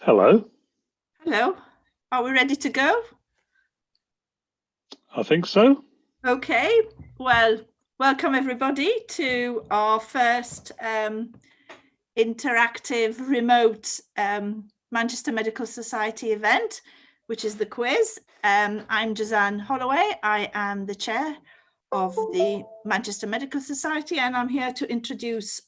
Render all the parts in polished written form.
Hello. Hello. Are we ready to go? I think so. Okay. Well, welcome everybody to our first interactive remote Manchester Medical Society event, which is the quiz. I'm Joanne Holloway. I am the chair of the Manchester Medical Society, and I'm here to introduce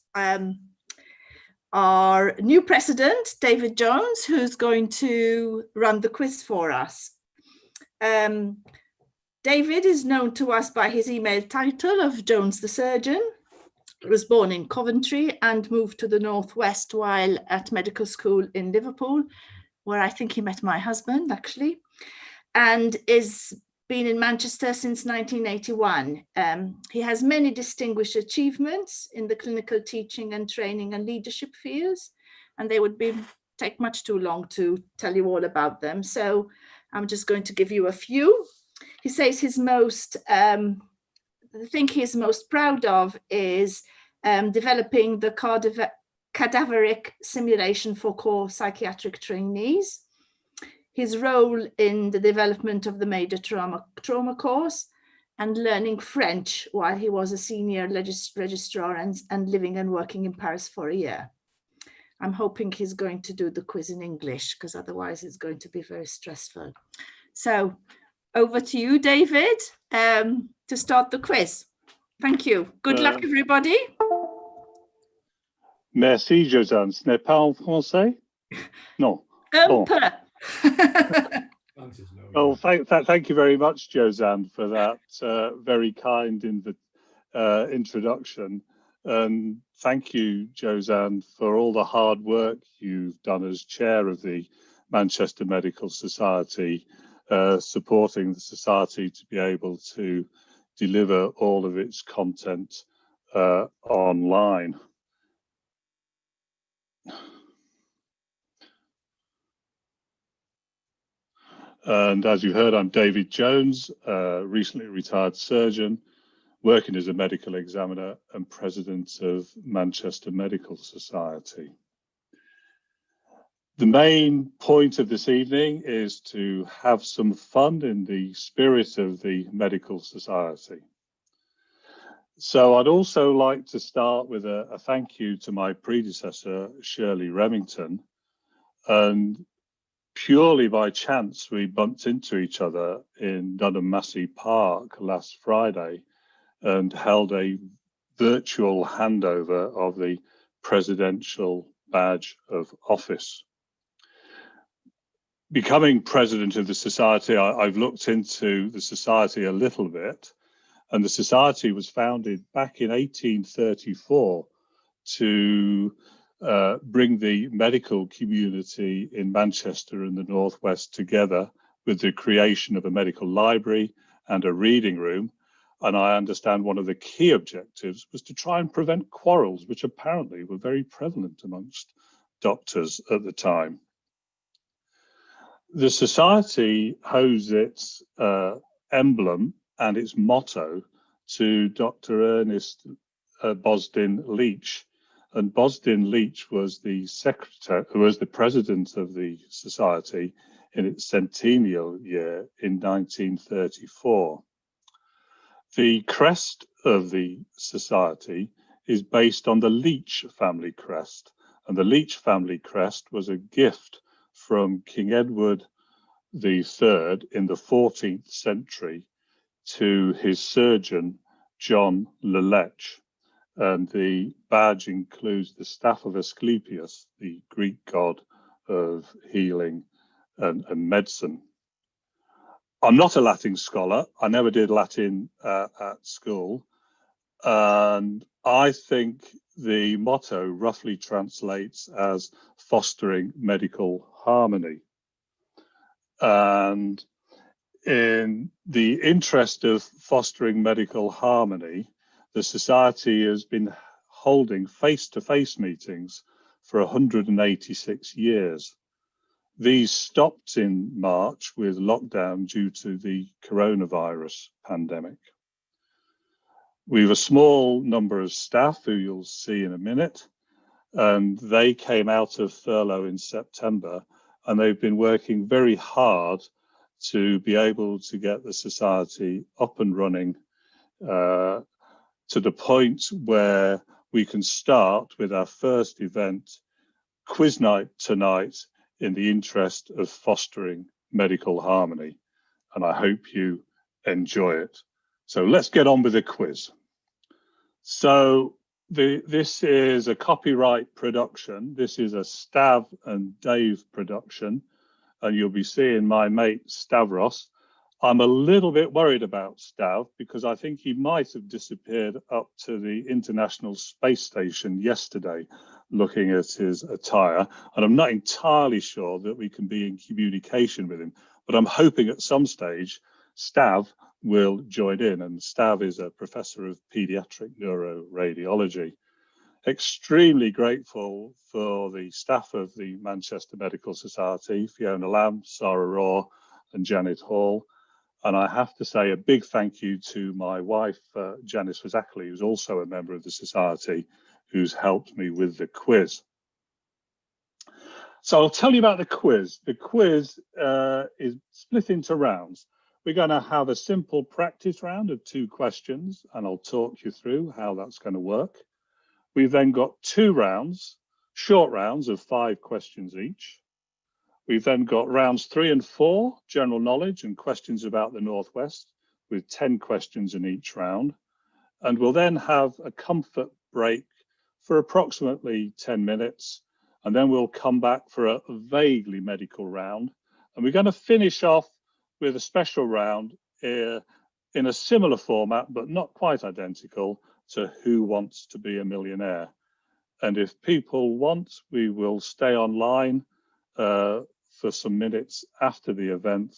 our new president, David Jones, who's going to run the quiz for us. David is known to us by his email title of Jones the Surgeon. He was born in Coventry and moved to the Northwest while at medical school in Liverpool, where I think he met my husband, actually, and is been in Manchester since 1981. He has many distinguished achievements in the clinical teaching and training and leadership fields, and they would take much too long to tell you all about them. So I'm just going to give you a few. He says the thing he's most proud of is developing the cadaveric simulation for core psychiatric trainees, his role in the development of the major trauma course, and learning French while he was a senior registrar and living and working in Paris for a year. I'm hoping he's going to do the quiz in English, because otherwise it's going to be very stressful. So over to you, David, to start the quiz. Thank you. Good luck, everybody. Merci, Joanne. Ce n'est pas en français? Non. Bon. Well, thank you very much, Joanne, for that very kind introduction. And thank you, Joanne, for all the hard work you've done as chair of the Manchester Medical Society, supporting the society to be able to deliver all of its content online. And as you heard, I'm David Jones, recently retired surgeon, working as a medical examiner and president of Manchester Medical Society. The main point of this evening is to have some fun in the spirit of the Medical Society. So I'd also like to start with a thank you to my predecessor, Shirley Remington. And purely by chance, we bumped into each other in Dunham Massey Park last Friday and held a virtual handover of the Presidential Badge of Office. Becoming president of the Society, I've looked into the Society a little bit, and the Society was founded back in 1834 to bring the medical community in Manchester and the Northwest together with the creation of a medical library and a reading room. And I understand one of the key objectives was to try and prevent quarrels, which apparently were very prevalent amongst doctors at the time. The Society owes its emblem and its motto to Dr. Ernest Bosdin Leach. And Bosdin Leach was the secretary, who was the president of the Society in its centennial year in 1934. The crest of the Society is based on the Leach family crest, and the Leach family crest was a gift from King Edward III in the 14th century to his surgeon, John Le Leche. And the badge includes the staff of Asclepius, the Greek god of healing and medicine. I'm not a Latin scholar. I never did Latin at school. And I think the motto roughly translates as fostering medical harmony. And in the interest of fostering medical harmony, the Society has been holding face-to-face meetings for 186 years. These stopped in March with lockdown due to the coronavirus pandemic. We have a small number of staff who you'll see in a minute, and they came out of furlough in September and they've been working very hard to be able to get the society up and running to the point where we can start with our first event, quiz night tonight, in the interest of fostering medical harmony. And I hope you enjoy it. So let's get on with the quiz. So this is a copyright production. This is a Stav and Dave production, and you'll be seeing my mate Stavros. I'm a little bit worried about Stav because I think he might have disappeared up to the International Space Station yesterday looking at his attire, and I'm not entirely sure that we can be in communication with him, but I'm hoping at some stage Stav will join in, and Stav is a professor of pediatric neuroradiology. Extremely grateful for the staff of the Manchester Medical Society, Fiona Lamb, Sarah Raw and Janet Hall. And I have to say a big thank you to my wife, Janice Fazackley, who's also a member of the Society, who's helped me with the quiz. So I'll tell you about the quiz. The quiz is split into rounds. We're going to have a simple practice round of 2 questions, and I'll talk you through how that's going to work. We've then got 2 rounds, short rounds of 5 questions each. We've then got rounds 3 and 4, general knowledge and questions about the Northwest, with 10 questions in each round. And we'll then have a comfort break for approximately 10 minutes. And then we'll come back for a vaguely medical round. And we're going to finish off with a special round in a similar format, but not quite identical, to Who Wants to Be a Millionaire. And if people want, we will stay online for some minutes after the event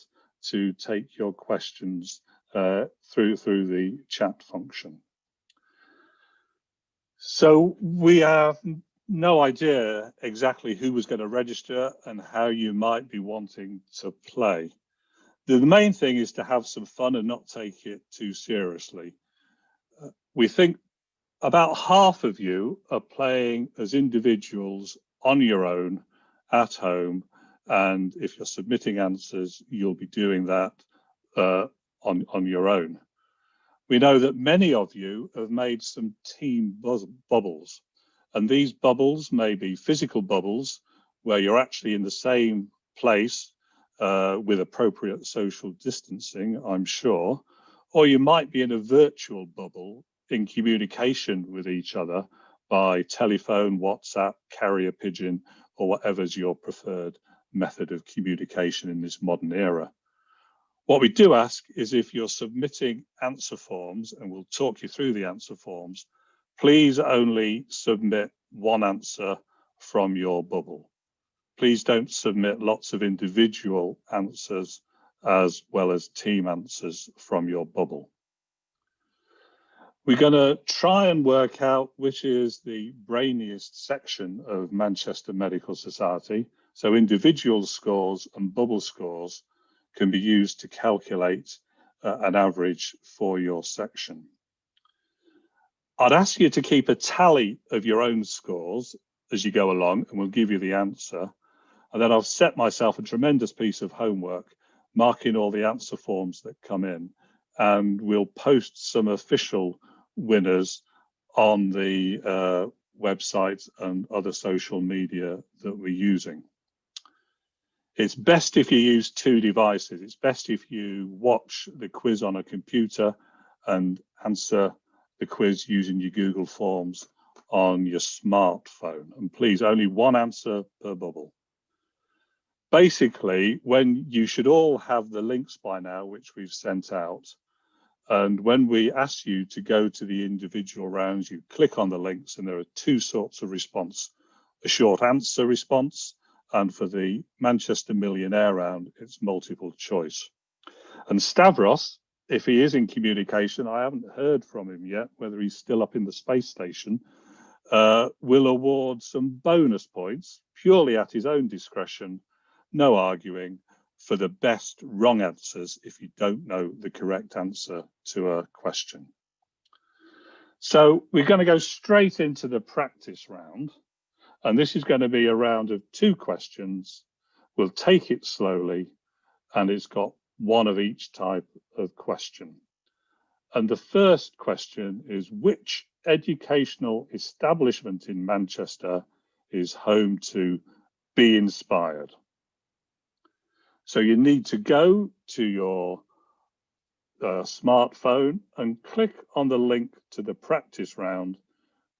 to take your questions through the chat function. So we have no idea exactly who was going to register and how you might be wanting to play. The main thing is to have some fun and not take it too seriously. We think about half of you are playing as individuals on your own at home, and if you're submitting answers, you'll be doing that on your own. We know that many of you have made some team bubbles, and these bubbles may be physical bubbles where you're actually in the same place with appropriate social distancing, I'm sure, or you might be in a virtual bubble in communication with each other by telephone, WhatsApp, carrier pigeon, or whatever's your preferred method of communication in this modern era. What we do ask is if you're submitting answer forms, and we'll talk you through the answer forms, please only submit one answer from your bubble. Please don't submit lots of individual answers as well as team answers from your bubble. We're going to try and work out which is the brainiest section of Manchester Medical Society. So individual scores and bubble scores can be used to calculate an average for your section. I'd ask you to keep a tally of your own scores as you go along, and we'll give you the answer. And then I've set myself a tremendous piece of homework, marking all the answer forms that come in, and we'll post some official winners on the website and other social media that we're using. It's best if you use 2 devices. It's best if you watch the quiz on a computer and answer the quiz using your Google Forms on your smartphone. And please, only one answer per bubble. Basically, when you should all have the links by now, which we've sent out, and when we ask you to go to the individual rounds, you click on the links, and there are 2 sorts of response: a short answer response, and for the Manchester Millionaire round, it's multiple choice. And Stavros, if he is in communication, I haven't heard from him yet, whether he's still up in the space station, will award some bonus points, purely at his own discretion, no arguing, for the best wrong answers if you don't know the correct answer to a question. So we're going to go straight into the practice round, and this is going to be a round of 2 questions We'll take it slowly, and it's got one of each type of question. And the first question is, which educational establishment in Manchester is home to Be Inspired? So you need to go to your smartphone and click on the link to the practice round,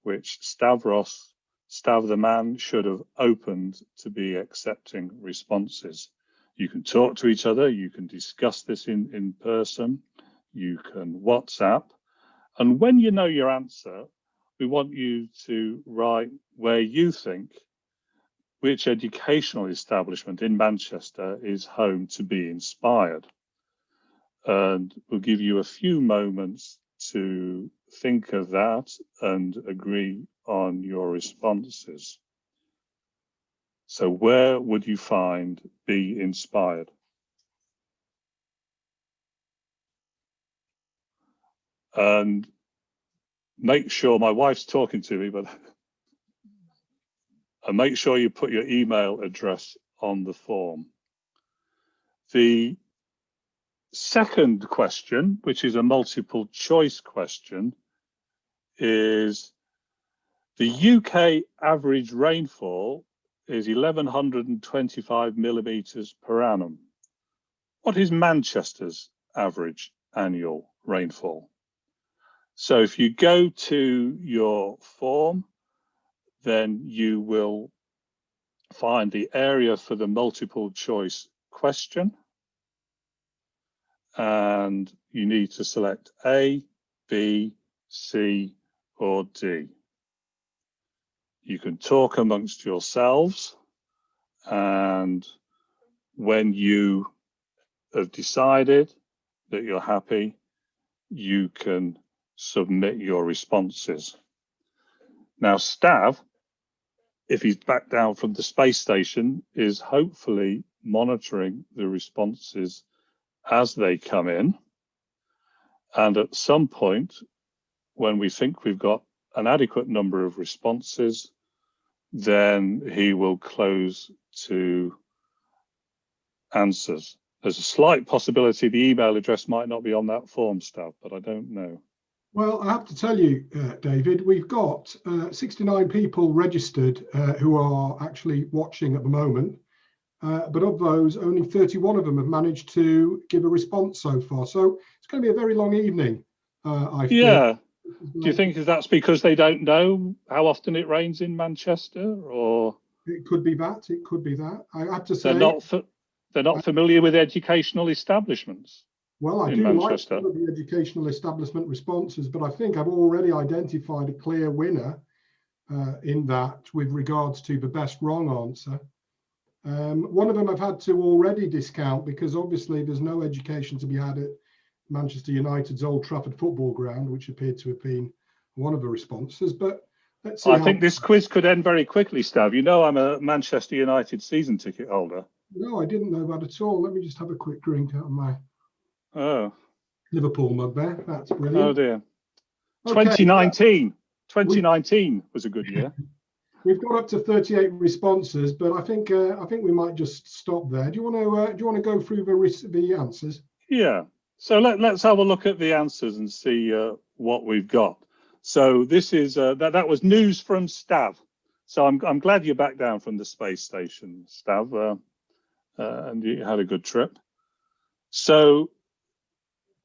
which Stav the man, should have opened to be accepting responses. You can talk to each other, you can discuss this in person, you can WhatsApp, and when you know your answer, we want you to write where you think which educational establishment in Manchester is home to Be Inspired. And we'll give you a few moments to think of that and agree on your responses. So where would you find Be Inspired? And make sure, my wife's talking to me, but and make sure you put your email address on the form. The second question, which is a multiple choice question, is the UK average rainfall is 1125 millimetres per annum. What is Manchester's average annual rainfall? So if you go to your form, then you will find the area for the multiple choice question. And you need to select A, B, C, or D. You can talk amongst yourselves, and when you have decided that you're happy, you can submit your responses. Now, Stav, if he's back down from the space station, is hopefully monitoring the responses as they come in. And at some point, when we think we've got an adequate number of responses, then he will close to answers. There's a slight possibility the email address might not be on that form, Stav, but I don't know. Well, I have to tell you, David, we've got 69 people registered who are actually watching at the moment. But of those, only 31 of them have managed to give a response so far. So it's going to be a very long evening, I feel. Yeah. Do you think that's because they don't know how often it rains in Manchester, or? It could be that. It could be that. I have to say, they're not familiar with educational establishments. Well, I do like some of the educational establishment responses, but I think I've already identified a clear winner in that with regards to the best wrong answer. One of them I've had to already discount because obviously there's no education to be had at Manchester United's Old Trafford football ground, which appeared to have been one of the responses. But let's see. I think this quiz could end very quickly, Stav. You know I'm a Manchester United season ticket holder. No, I didn't know that at all. Let me just have a quick drink out of my Liverpool mug there. That's brilliant. Oh dear. Okay, 2019 was a good year. We've got up to 38 responses, but I think we might just stop there. Do you want to go through the answers? Yeah. So let's have a look at the answers and see what we've got. So this is that was news from Stav. So I'm glad you're back down from the space station, Stav, and you had a good trip. So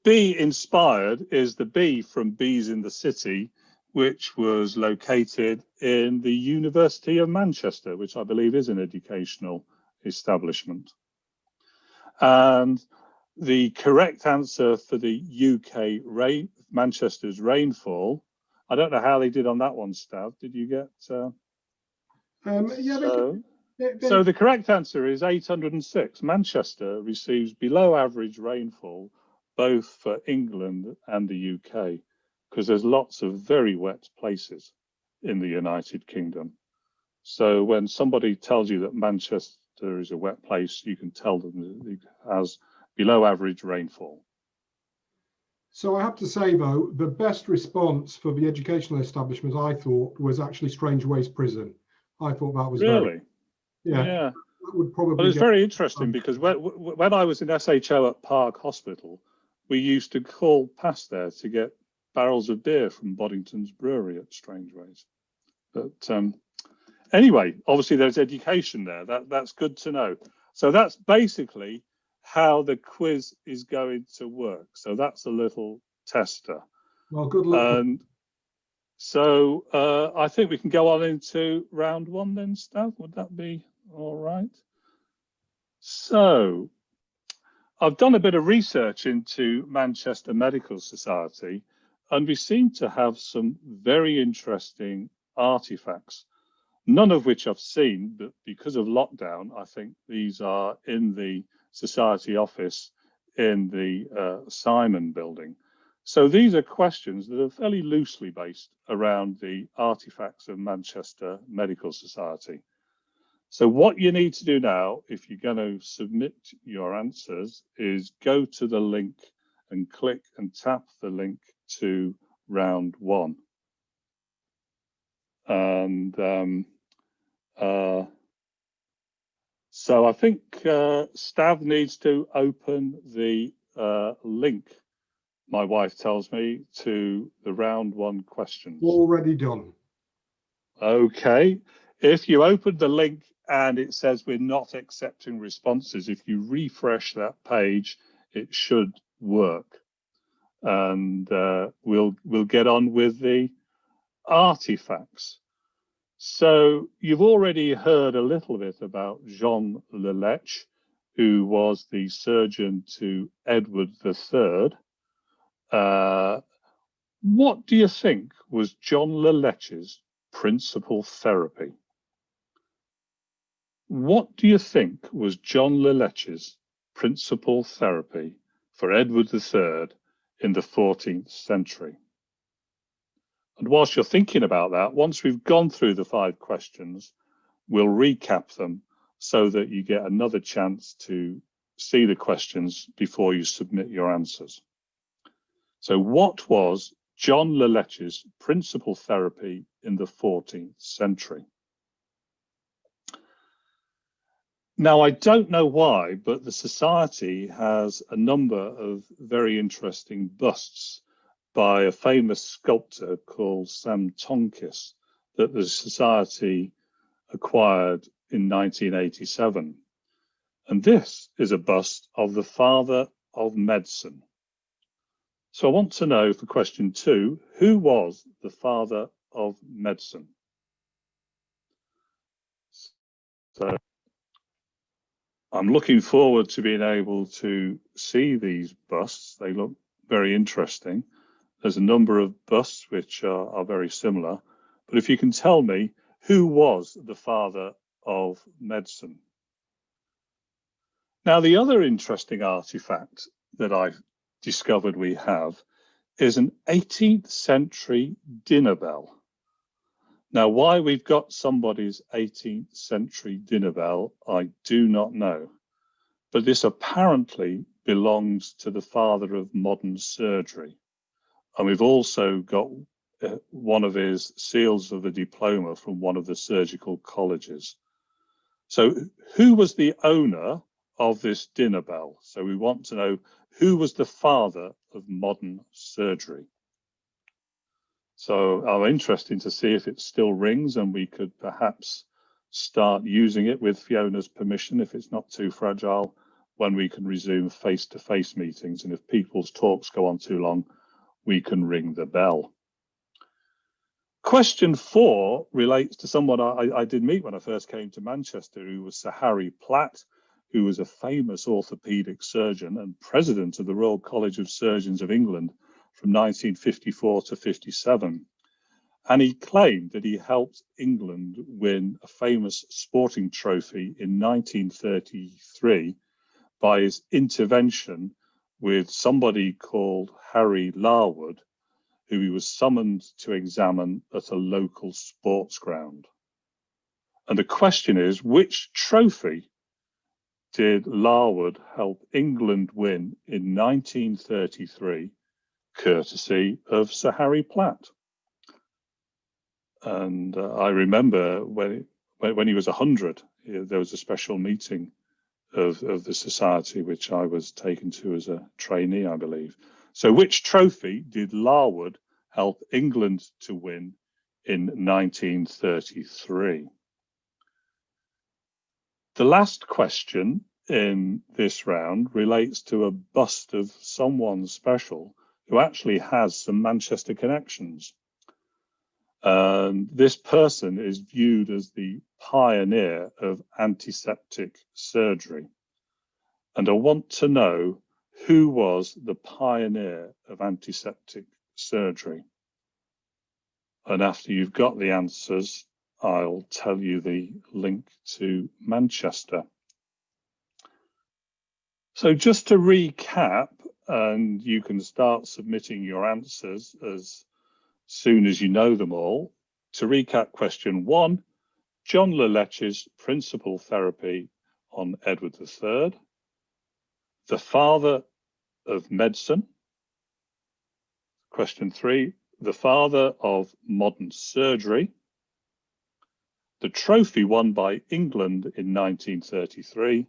Be Inspired is the B from Bees in the City, which was located in the University of Manchester, which I believe is an educational establishment. And the correct answer for the UK Manchester's rainfall, I don't know how they did on that one, Stav. Did you get? So the correct answer is 806. Manchester receives below average rainfall, both for England and the UK, because there's lots of very wet places in the United Kingdom. So when somebody tells you that Manchester is a wet place, you can tell them that it has below average rainfall. So I have to say, though, the best response for the educational establishment, I thought, was actually Strange Ways Prison. I thought that was really? Yeah. would probably. Well, it's very interesting because when I was in SHO at Park Hospital, we used to call past there to get barrels of beer from Boddington's Brewery at Strangeways. But anyway, obviously there's education there. That's good to know. So that's basically how the quiz is going to work. So that's a little tester. Well, good luck. And so I think we can go on into round one then, Stav. Would that be all right? So I've done a bit of research into Manchester Medical Society, and we seem to have some very interesting artifacts, none of which I've seen, but because of lockdown, I think these are in the Society office in the Simon building. So these are questions that are fairly loosely based around the artifacts of Manchester Medical Society. So what you need to do now, if you're going to submit your answers, is go to the link and click and tap the link to round one. And so I think Stav needs to open the link, my wife tells me, to the round one questions. Already done. Okay. If you open the link and it says we're not accepting responses, if you refresh that page, it should work. And we'll get on with the artifacts. So you've already heard a little bit about John Le Leche, who was the surgeon to Edward III. What do you think was John Le Leche's principal therapy? What do you think was John Le Leche's principal therapy for Edward III in the 14th century? And whilst you're thinking about that, once we've gone through the 5 questions, we'll recap them so that you get another chance to see the questions before you submit your answers. So what was John Le Leche's principal therapy in the 14th century? Now, I don't know why, but the Society has a number of very interesting busts by a famous sculptor called Sam Tonkis that the Society acquired in 1987. And this is a bust of the father of medicine. So I want to know, for question 2, who was the father of medicine? So I'm looking forward to being able to see these busts. They look very interesting. There's a number of busts which are very similar. But if you can tell me, who was the father of medicine? Now, the other interesting artifact that I've discovered we have is an 18th century dinner bell. Now, why we've got somebody's 18th century dinner bell, I do not know. But this apparently belongs to the father of modern surgery. And we've also got one of his seals of a diploma from one of the surgical colleges. So who was the owner of this dinner bell? So we want to know who was the father of modern surgery. So I'm interested to see if it still rings and we could perhaps start using it with Fiona's permission if it's not too fragile when we can resume face-to-face meetings. And if people's talks go on too long, we can ring the bell. Question 4 relates to someone I did meet when I first came to Manchester, who was Sir Harry Platt, who was a famous orthopaedic surgeon and president of the Royal College of Surgeons of England from 1954 to 57. And he claimed that he helped England win a famous sporting trophy in 1933 by his intervention with somebody called Harry Larwood, who he was summoned to examine at a local sports ground. And the question is, which trophy did Larwood help England win in 1933, courtesy of Sir Harry Platt? And I remember when when he was 100, there was a special meeting of the society, which I was taken to as a trainee, I believe. So which trophy did Larwood help England to win in 1933? The last question in this round relates to a bust of someone special who actually has some Manchester connections. This person is viewed as the pioneer of antiseptic surgery. And I want to know who was the pioneer of antiseptic surgery. And after you've got the answers, I'll tell you the link to Manchester. So just to recap, and you can start submitting your answers as soon as you know them all. To recap question 1, John Le Leche's principal therapy on Edward III, the father of medicine. Question 3, the father of modern surgery, the trophy won by England in 1933,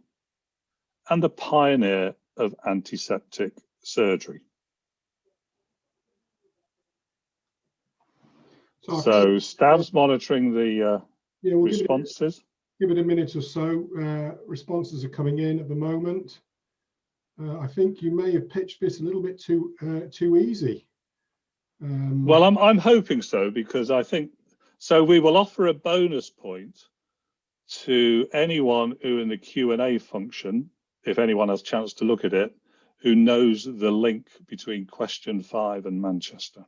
and the pioneer of antiseptic surgery. So Stav's monitoring the we'll responses. Give it a minute or so. Responses are coming in at the moment. I think you may have pitched this a little bit too easy. Well, I'm hoping so, because I think so. We will offer a bonus point to anyone who in the Q&A function, if anyone has a chance to look at it, who knows the link between question 5 and Manchester.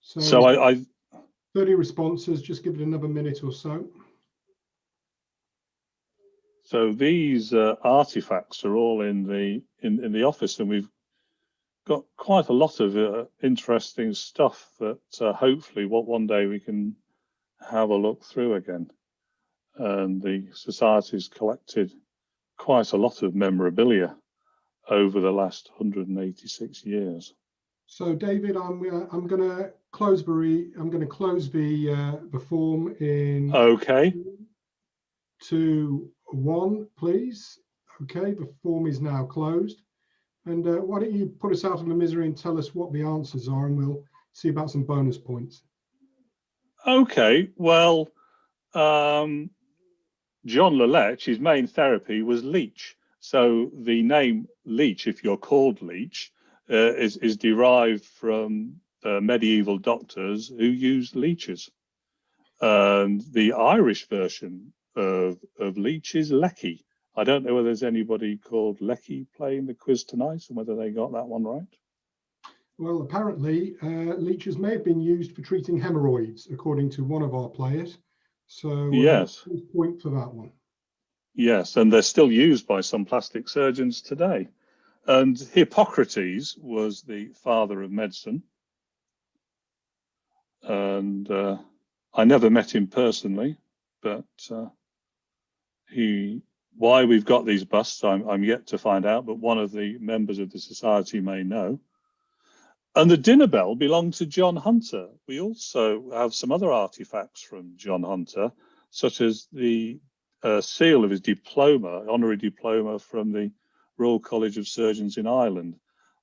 So I 30 responses, just give it another minute or so. So these artifacts are all in the office, and we've got quite a lot of interesting stuff that hopefully one day we can have a look through again. And the Society's collected quite a lot of memorabilia over the last 186 years. So David, I'm going to close the form in Okay. 2, 1, please. Okay, the form is now closed. And why don't you put us out of the misery and tell us what the answers are, and we'll see about some bonus points. Okay, well, John Le Leche, his main therapy was leech. So the name leech, if you're called leech, is derived from medieval doctors who used leeches. And the Irish version of leech is Lecky. I don't know whether there's anybody called Lecky playing the quiz tonight and whether they got that one right. Well, apparently leeches may have been used for treating hemorrhoids, according to one of our players. So yes, point for that one. Yes, and they're still used by some plastic surgeons today. And Hippocrates was the father of medicine. And I never met him personally, but why we've got these busts, I'm yet to find out, but one of the members of the society may know. And the dinner bell belonged to John Hunter. We also have some other artifacts from John Hunter, such as the seal of his diploma, honorary diploma from the Royal College of Surgeons in Ireland.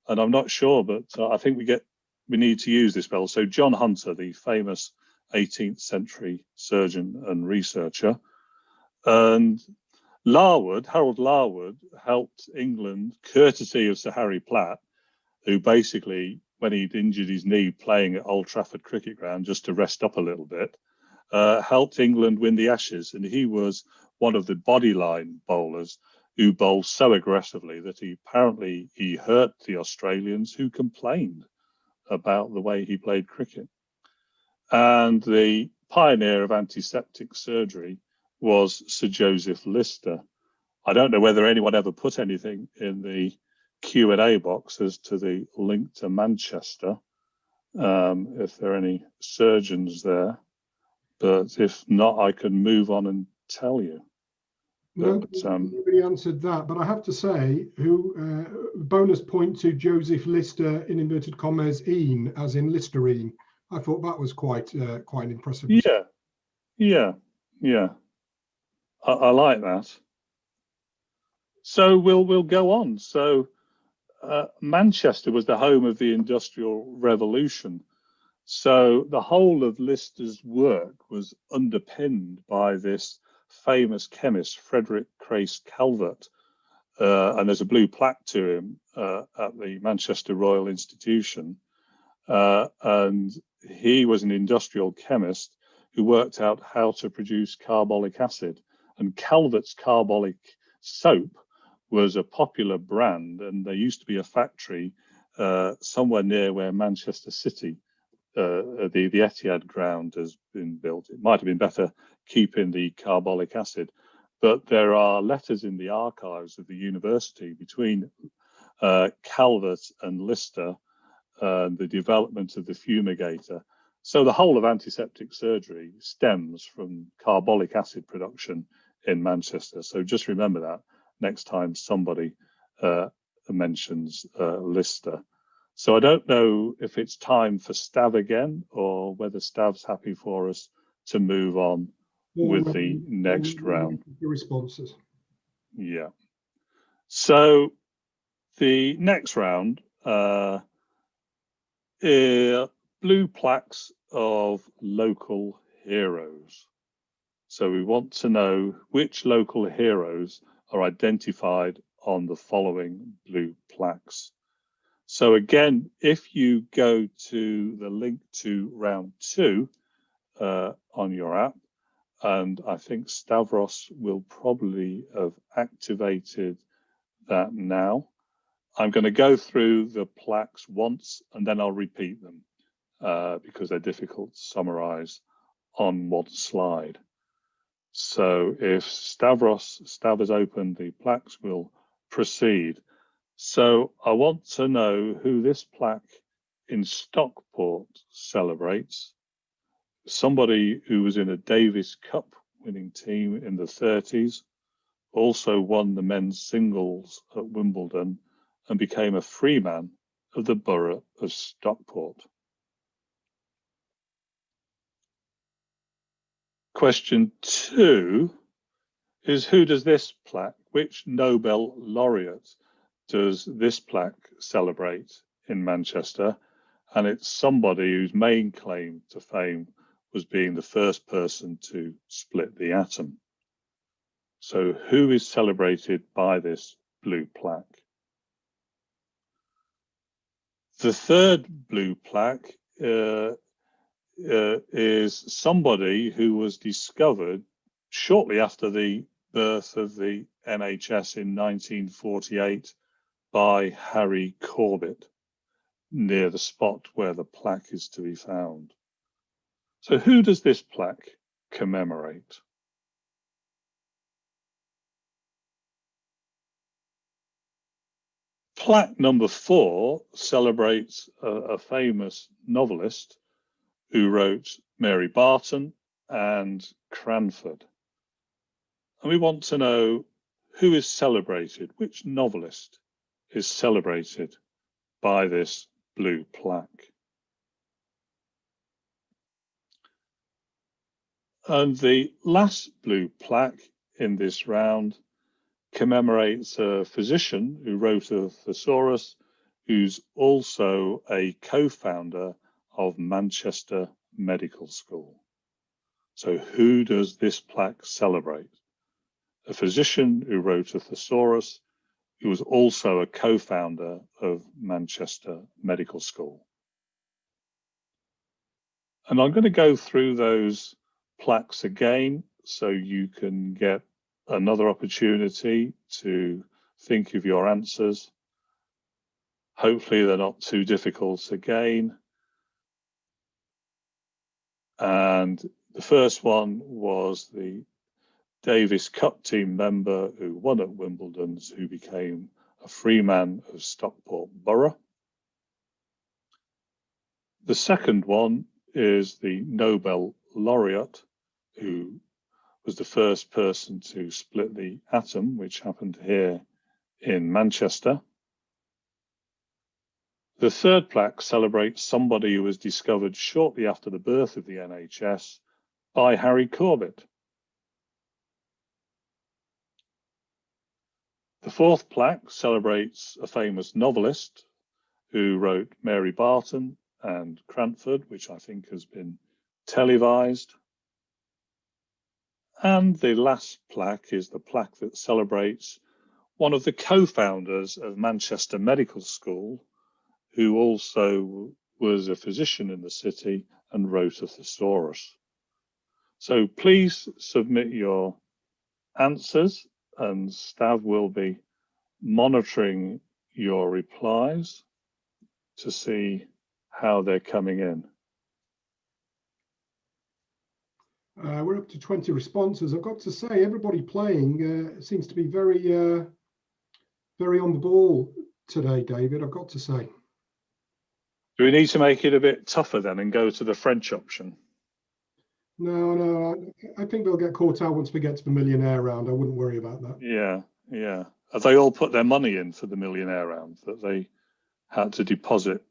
And I'm not sure, but I think we need to use this bell. So John Hunter, the famous 18th century surgeon and researcher. And Larwood, Harold Larwood, helped England, courtesy of Sir Harry Platt, who basically, when he'd injured his knee playing at Old Trafford Cricket Ground just to rest up a little bit, helped England win the Ashes. And he was one of the bodyline bowlers who bowled so aggressively that he hurt the Australians, who complained about the way he played cricket. And the pioneer of antiseptic surgery was Sir Joseph Lister. I don't know whether anyone ever put anything in the Q&A box as to the link to Manchester, if there are any surgeons there, but if not, I can move on and tell you. Nobody answered that, but I have to say, bonus point to Joseph Lister, in inverted commas, "een," as in Listerine. I thought that was quite an impressive response. Yeah. I like that. So we'll go on. So Manchester was the home of the Industrial Revolution. So the whole of Lister's work was underpinned by this famous chemist, Frederick Crace Calvert. And there's a blue plaque to him at the Manchester Royal Institution. And he was an industrial chemist who worked out how to produce carbolic acid. And Calvert's carbolic soap was a popular brand, and there used to be a factory somewhere near where Manchester City, the Etihad ground, has been built. It might have been better keeping the carbolic acid, but there are letters in the archives of the university between Calvert and Lister, the development of the fumigator. So the whole of antiseptic surgery stems from carbolic acid production in Manchester. So just remember that next time somebody mentions Lister. So I don't know if it's time for Stav again, or whether Stav's happy for us to move on with the next round. Your responses. Yeah. So the next round, blue plaques of local heroes. So we want to know which local heroes are identified on the following blue plaques. So again, if you go to the link to round 2 on your app, and I think Stavros will probably have activated that now. I'm going to go through the plaques once and then I'll repeat them because they're difficult to summarize on one slide. So if Stav has opened the plaques, we'll proceed. So I want to know who this plaque in Stockport celebrates. Somebody who was in a Davis Cup winning team in the 30s, also won the men's singles at Wimbledon and became a freeman of the borough of Stockport. Question 2 is, who does this plaque, which Nobel laureate does this plaque celebrate in Manchester? And it's somebody whose main claim to fame was being the first person to split the atom. So who is celebrated by this blue plaque? The third blue plaque is somebody who was discovered shortly after the birth of the NHS in 1948 by Harry Corbett, near the spot where the plaque is to be found. So who does this plaque commemorate? Plaque number 4 celebrates a famous novelist who wrote Mary Barton and Cranford. And we want to know who is celebrated, which novelist is celebrated by this blue plaque. And the last blue plaque in this round commemorates a physician who wrote a thesaurus, who's also a co-founder of Manchester Medical School. So who does this plaque celebrate? A physician who wrote a thesaurus, who was also a co-founder of Manchester Medical School. And I'm going to go through those plaques again so you can get another opportunity to think of your answers. Hopefully they're not too difficult again. And the first one was the Davis Cup team member who won at Wimbledon, who became a freeman of Stockport Borough. The second one is the Nobel laureate who was the first person to split the atom, which happened here in Manchester. The third plaque celebrates somebody who was discovered shortly after the birth of the NHS by Harry Corbett. The fourth plaque celebrates a famous novelist who wrote Mary Barton and Cranford, which I think has been televised. And the last plaque is the plaque that celebrates one of the co-founders of Manchester Medical School, who also was a physician in the city and wrote a thesaurus. So please submit your answers, and Stav will be monitoring your replies to see how they're coming in. We're up to 20 responses. I've got to say, everybody playing seems to be very on the ball today, David, I've got to say. Do we need to make it a bit tougher then and go to the French option? No, I think they'll get caught out once we get to the millionaire round. I wouldn't worry about that. Yeah. Have they all put their money in for the millionaire round that they had to deposit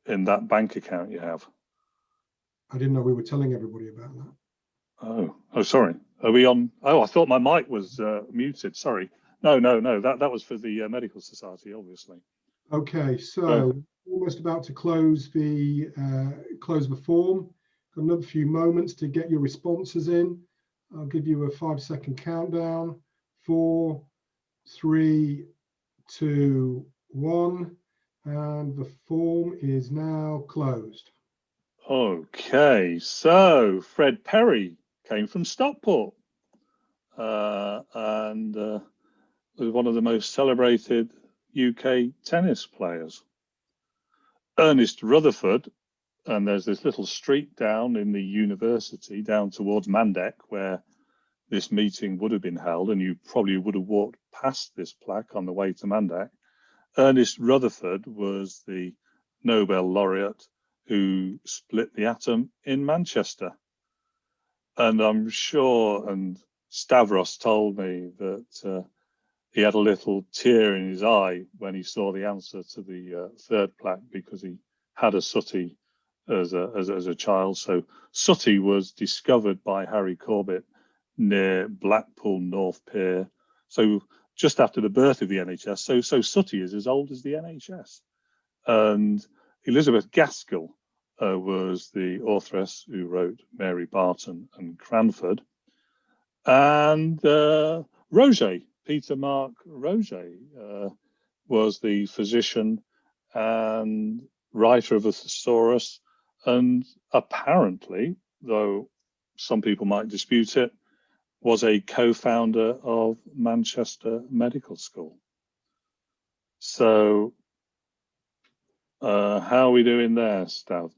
in that bank account you have? I didn't know we were telling everybody about that. Oh, sorry. Are we on? Oh, I thought my mic was muted. Sorry. No. That was for the Medical Society, obviously. Okay, so almost about to close the form. Got another few moments to get your responses in. I'll give you a 5-second countdown. 4, 3, 2, 1, and the form is now closed. Okay, so Fred Perry came from Stockport and was one of the most celebrated UK tennis players. Ernest Rutherford, and there's this little street down in the university down towards Mandeck where this meeting would have been held, and you probably would have walked past this plaque on the way to Mandeck. Ernest Rutherford was the Nobel laureate who split the atom in Manchester. And I'm sure, and Stavros told me that he had a little tear in his eye when he saw the answer to the third plaque, because he had a sooty as a child. So sooty was discovered by Harry Corbett near Blackpool North Pier, so just after the birth of the NHS. So sooty is as old as the NHS. And Elizabeth Gaskell was the authoress who wrote Mary Barton and Cranford. And Roget, Peter Mark Roget, was the physician and writer of a thesaurus, and apparently, though some people might dispute it, was a co-founder of Manchester Medical School. So how are we doing there, Stav?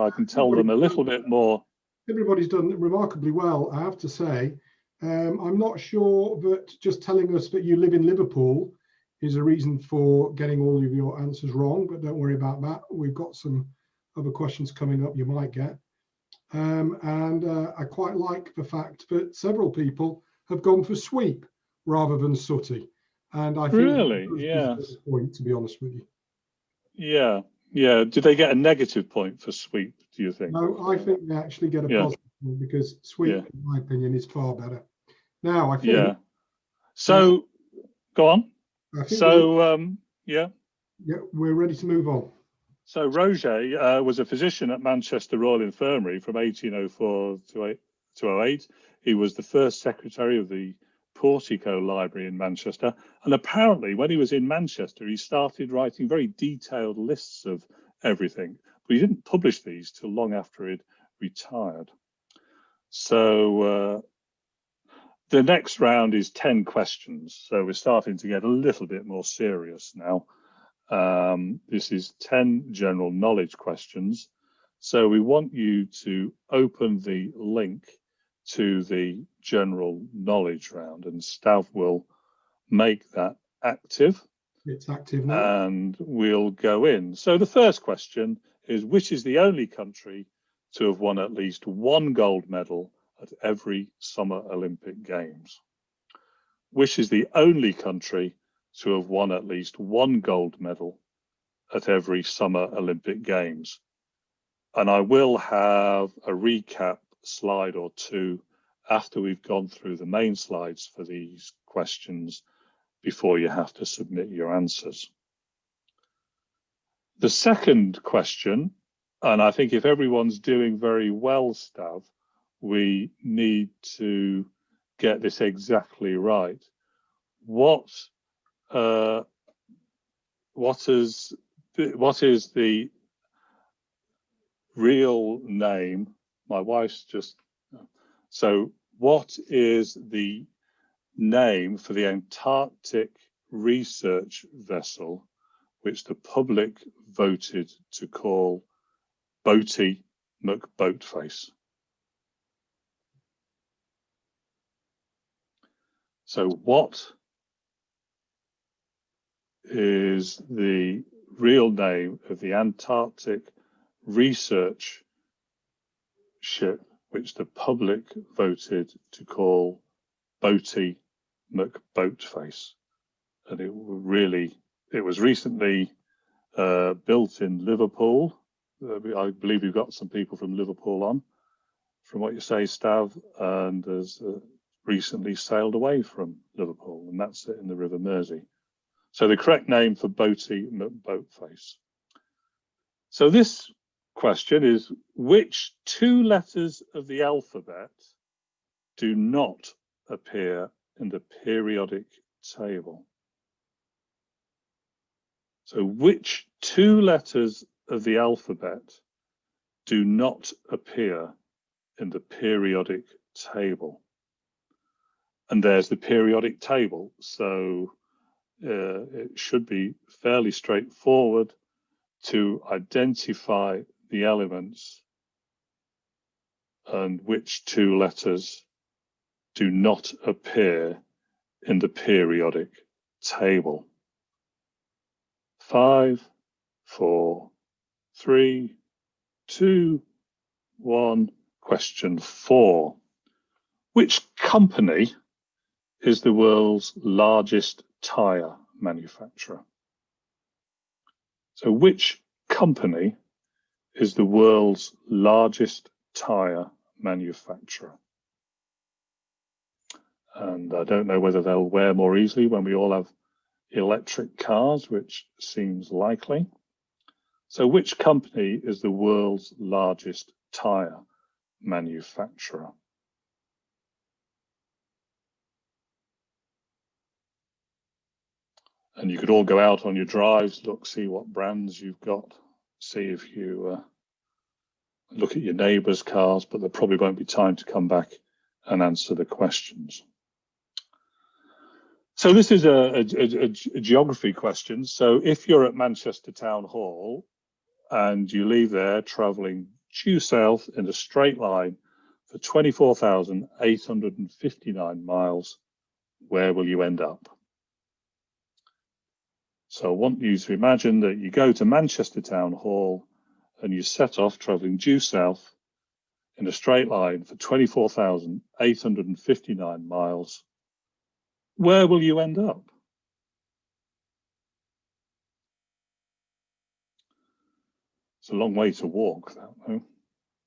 I can tell them a little bit more. Everybody's done remarkably well, I have to say. I'm not sure that just telling us that you live in Liverpool is a reason for getting all of your answers wrong, but don't worry about that. We've got some other questions coming up you might get. I quite like the fact that several people have gone for sweep rather than sooty. And I think really, yeah, point, to be honest with you. Yeah. Did they get a negative point for sweep, do you think? No, I think they actually get a positive point, because sweep, in my opinion, is far better. Now, I think. Yeah. So, go on. So, Yeah, we're ready to move on. So Roget was a physician at Manchester Royal Infirmary from 1804 to 08. He was the first secretary of the Portico Library in Manchester. And apparently when he was in Manchester, he started writing very detailed lists of everything, but he didn't publish these till long after he'd retired. So the next round is 10 questions. So we're starting to get a little bit more serious now. This is 10 general knowledge questions. So we want you to open the link to the general knowledge round, and Stav will make that active. It's active now. And we'll go in. So the first question is, which is the only country to have won at least one gold medal at every Summer Olympic Games? Which is the only country to have won at least one gold medal at every Summer Olympic Games? And I will have a recap slide or two after we've gone through the main slides for these questions before you have to submit your answers. The second question, and I think if everyone's doing very well, Stav, we need to get this exactly right. What is the real name? My wife's just, so what is the name for the Antarctic research vessel which the public voted to call Boaty McBoatface? So what is the real name of the Antarctic research ship which the public voted to call Boaty McBoatface? And it was recently built in Liverpool. I believe you've got some people from Liverpool on, from what you say, Stav, and has recently sailed away from Liverpool, and that's it in the River Mersey. So the correct name for Boaty McBoatface. So this question is, which two letters of the alphabet do not appear in the periodic table? So which two letters of the alphabet do not appear in the periodic table? And there's the periodic table, so it should be fairly straightforward to identify the elements and which two letters do not appear in the periodic table. 5, 4, 3, 2, 1. Question 4. Which company is the world's largest tyre manufacturer? So which company is the world's largest tyre manufacturer? And I don't know whether they'll wear more easily when we all have electric cars, which seems likely. So which company is the world's largest tyre manufacturer? And you could all go out on your drives, look, see what brands you've got, see if you look at your neighbours' cars, but there probably won't be time to come back and answer the questions. So this is a geography question. So if you're at Manchester Town Hall and you leave there travelling due south in a straight line for 24,859 miles, where will you end up? So I want you to imagine that you go to Manchester Town Hall and you set off travelling due south in a straight line for 24,859 miles. Where will you end up? It's a long way to walk, that though.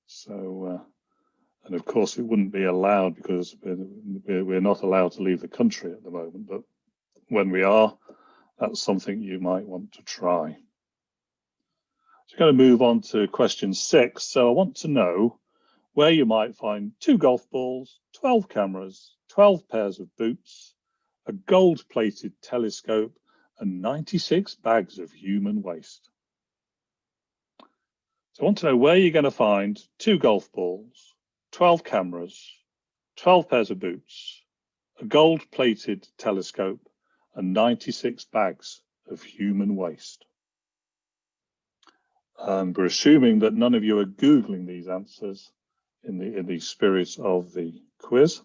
So, and of course, it wouldn't be allowed because we're not allowed to leave the country at the moment. But when we are, that's something you might want to try. So I'm going to move on to question 6. So I want to know where you might find 2 golf balls, 12 cameras, 12 pairs of boots, a gold-plated telescope, and 96 bags of human waste. So I want to know where you're going to find 2 golf balls, 12 cameras, 12 pairs of boots, a gold-plated telescope, and 96 bags of human waste. And we're assuming that none of you are Googling these answers in the spirit of the quiz.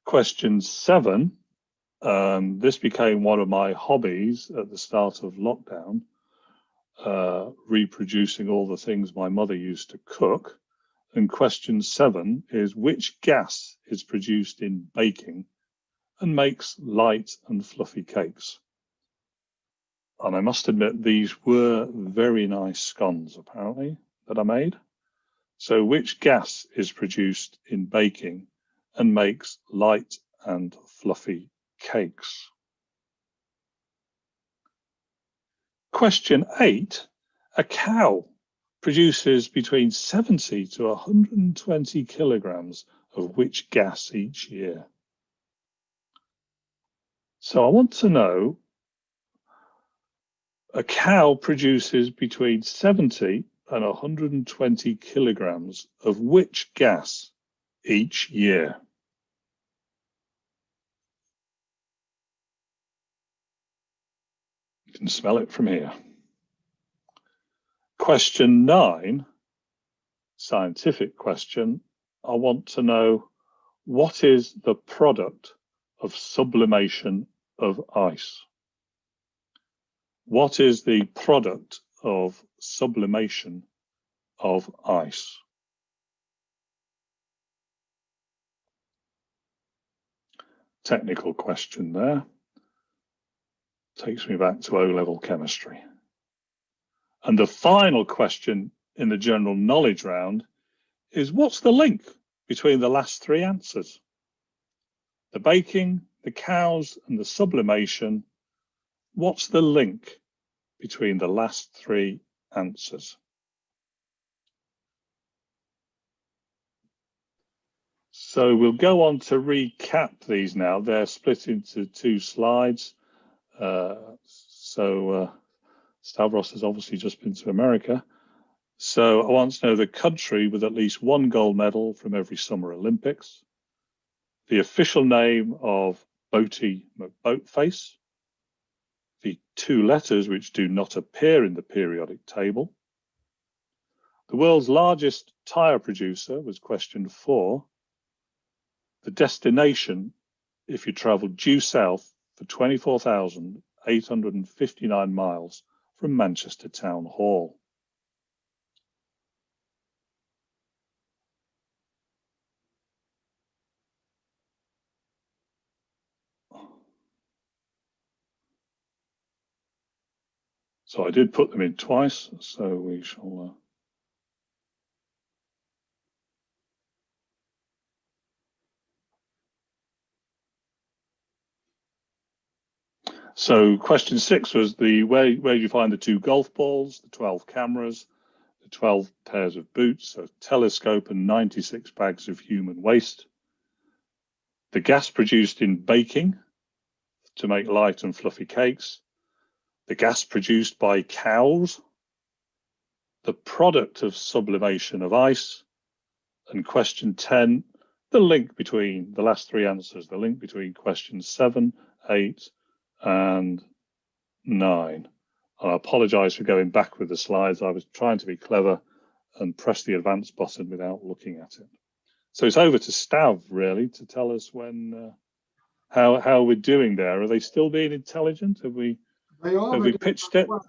Question 7, this became one of my hobbies at the start of lockdown, reproducing all the things my mother used to cook. And question 7 is, which gas is produced in baking and makes light and fluffy cakes? And I must admit, these were very nice scones, apparently, that I made. So which gas is produced in baking and makes light and fluffy cakes? Question 8, a cow produces between 70 to 120 kilograms of which gas each year? So I want to know, a cow produces between 70 and 120 kilograms of which gas each year? You can smell it from here. Question 9, scientific question. I want to know, what is the product of sublimation of ice? What is the product of sublimation of ice? Technical question there. Takes me back to O-level chemistry. And the final question in the general knowledge round is, what's the link between the last 3 answers? The baking, the cows, and the sublimation. What's the link between the last 3 answers? So we'll go on to recap these now. They're split into 2 slides. Stavros has obviously just been to America. So I want to know the country with at least 1 gold medal from every Summer Olympics, the official name of Boaty McBoatface, the 2 letters which do not appear in the periodic table. The world's largest tyre producer was question 4. The destination, if you travel due south for 24,859 miles from Manchester Town Hall. So I did put them in twice, so we shall... So question 6 was where do you find the 2 golf balls, the 12 cameras, the 12 pairs of boots, a telescope, and 96 bags of human waste. The gas produced in baking to make light and fluffy cakes. The gas produced by cows. The product of sublimation of ice. And question 10, the link between the last 3 answers, the link between questions 7, 8, and 9. And I apologise for going back with the slides. I was trying to be clever and press the advance button without looking at it. So it's over to Stav, really, to tell us when how we're doing there. Are they still being intelligent? Have we pitched it? Well,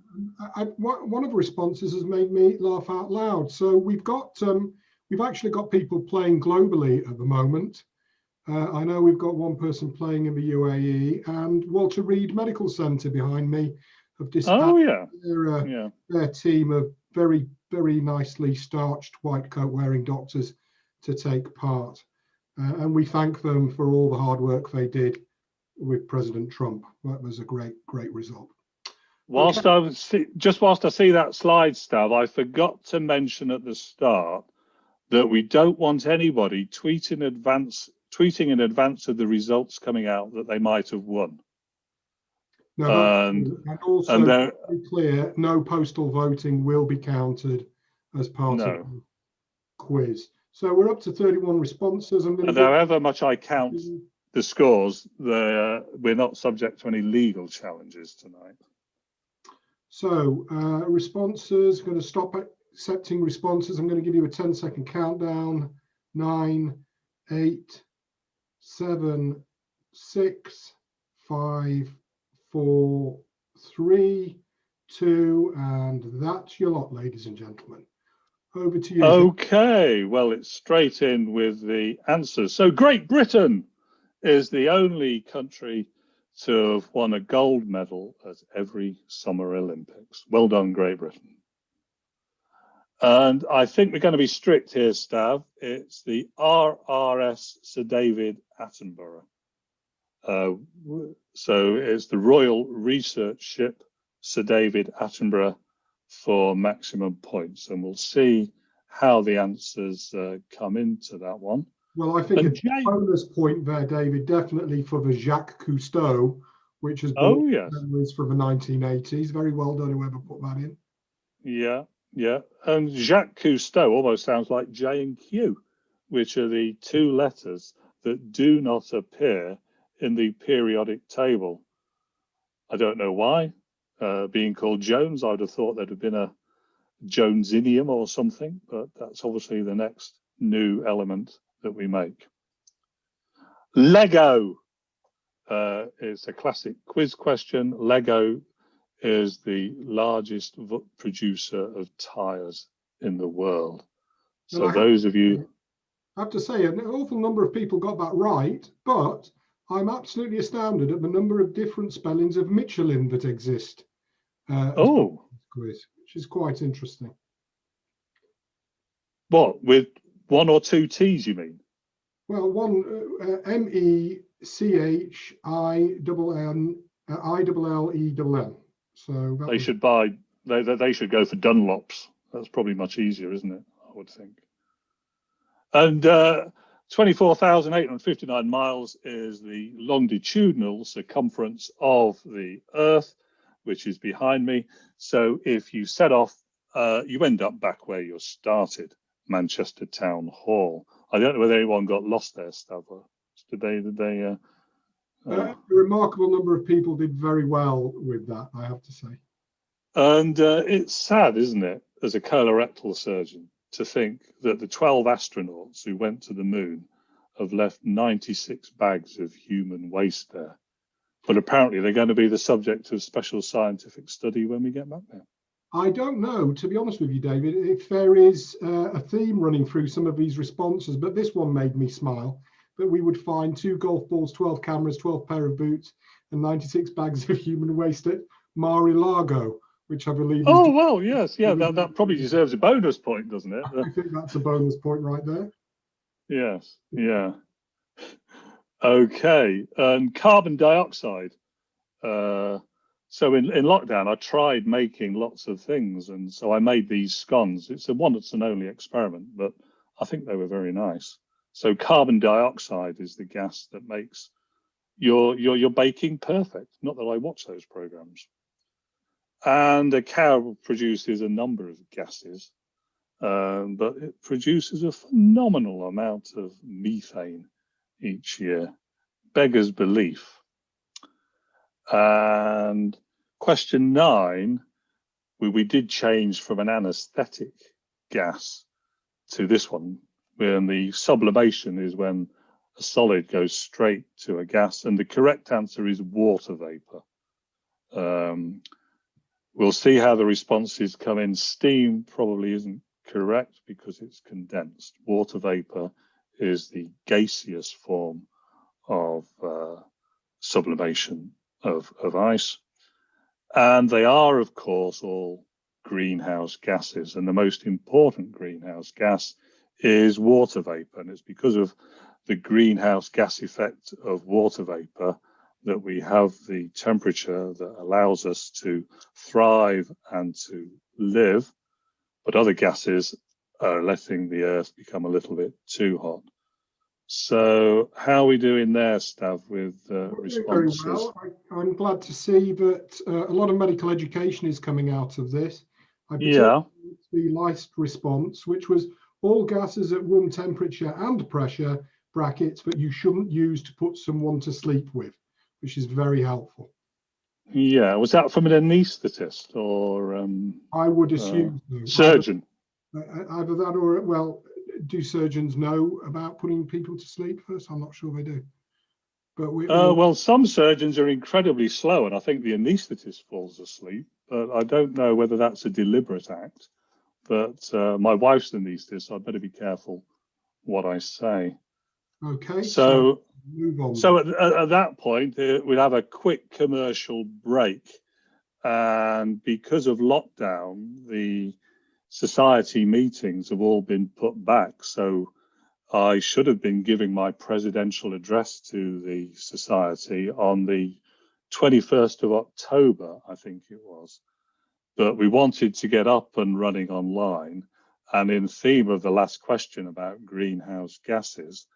one of the responses has made me laugh out loud. So we've actually got people playing globally at the moment. I know we've got one person playing in the UAE, and Walter Reed Medical Centre behind me have dispatched their team of very, very nicely starched white coat wearing doctors to take part. And we thank them for all the hard work they did with President Trump. That was a great, great result. Whilst I see that slide, Stav, I forgot to mention at the start that we don't want anybody tweeting in advance of the results coming out that they might have won. No, and also, to be clear, no postal voting will be counted as part of the quiz. So we're up to 31 responses. And however much I count the scores, we're not subject to any legal challenges tonight. So responses, going to stop accepting responses. I'm going to give you a 10-second countdown. 9, 8, 7, 6, 5, 4, 3, 2, and that's your lot, ladies and gentlemen. over to you. Okay, well, it's straight in with the answers. So Great Britain is the only country to have won a gold medal at every Summer Olympics. Well done, Great Britain. And I think we're going to be strict here, Stav. It's the RRS Sir David Attenborough. So it's the Royal Research Ship Sir David Attenborough for maximum points. And we'll see how the answers come into that one. Well, I think a bonus point there, David, definitely for the Jacques Cousteau, which has brought memories from the 1980s. Very well done, whoever put that in. Yeah, yeah. And Jacques Cousteau almost sounds like J and Q, which are the two letters that do not appear in the periodic table. I don't know why. Being called Jones, I would have thought there'd have been a Jonesinium or something, but that's obviously the next new element that we make. Lego is a classic quiz question. Lego is the largest producer of tires in the world. So well, those of you... I have to say, an awful number of people got that right, but I'm absolutely astounded at the number of different spellings of Michelin that exist. Quiz, which is quite interesting. What, with one or two T's, you mean? Well, one MECHILLEN. So they should buy. They should go for Dunlops. That's probably much easier, isn't it? I would think. And 24,859 miles is the longitudinal circumference of the Earth, which is behind me. So if you set off, you end up back where you started, Manchester Town Hall. I don't know whether anyone got lost there, Stav. Did they? A remarkable number of people did very well with that, I have to say. And it's sad, isn't it, as a colorectal surgeon, to think that the 12 astronauts who went to the moon have left 96 bags of human waste there. But apparently they're going to be the subject of special scientific study when we get back there. I don't know, to be honest with you, David, if there is a theme running through some of these responses, but this one made me smile, that we would find 2 golf balls, 12 cameras, 12 pair of boots, and 96 bags of human waste at Mar-a-Lago, which I believe is... Oh, well, yes, yeah, that probably deserves a bonus point, doesn't it? I think that's a bonus point right there. Yes, yeah. Okay, and carbon dioxide. So in lockdown, I tried making lots of things, and so I made these scones. It's a once and only experiment, but I think they were very nice. So carbon dioxide is the gas that makes your baking perfect. Not that I watch those programs. And a cow produces a number of gases, but it produces a phenomenal amount of methane each year. Beggars belief. And question 9, we did change from an anesthetic gas to this one, when the sublimation is when a solid goes straight to a gas, and the correct answer is water vapor. We'll see how the responses come in. Steam probably isn't correct because it's condensed. Water vapor is the gaseous form of sublimation of ice. And they are, of course, all greenhouse gases. And the most important greenhouse gas is water vapor. And it's because of the greenhouse gas effect of water vapor that we have the temperature that allows us to thrive and to live. But other gases are letting the Earth become a little bit too hot. So how are we doing there, Stav, with responses? Very well. I'm glad to see that a lot of medical education is coming out of this. The last response, which was all gases at room temperature and pressure brackets that you shouldn't use to put someone to sleep with, which is very helpful. Yeah, was that from an anaesthetist or? I would assume surgeon. Either that or, well, do surgeons know about putting people to sleep first? I'm not sure they do. But well, some surgeons are incredibly slow, and I think the anaesthetist falls asleep. But I don't know whether that's a deliberate act. but my wife's anaesthetist, so I better be careful what I say. Okay, so move on. So at that point, we'd have a quick commercial break. And because of lockdown, the society meetings have all been put back. So I should have been giving my presidential address to the society on the 21st of October, I think it was. But we wanted to get up and running online. And in theme of the last question about greenhouse gases,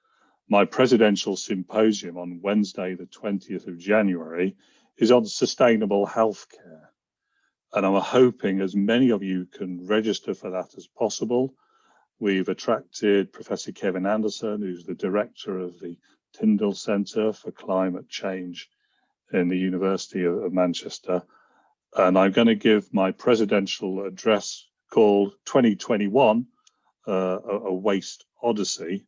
my presidential symposium on Wednesday, the 20th of January, is on sustainable healthcare. And I'm hoping as many of you can register for that as possible. We've attracted Professor Kevin Anderson, who's the director of the Tyndall Centre for Climate Change in the University of Manchester. And I'm going to give my presidential address called 2021, a Waste Odyssey,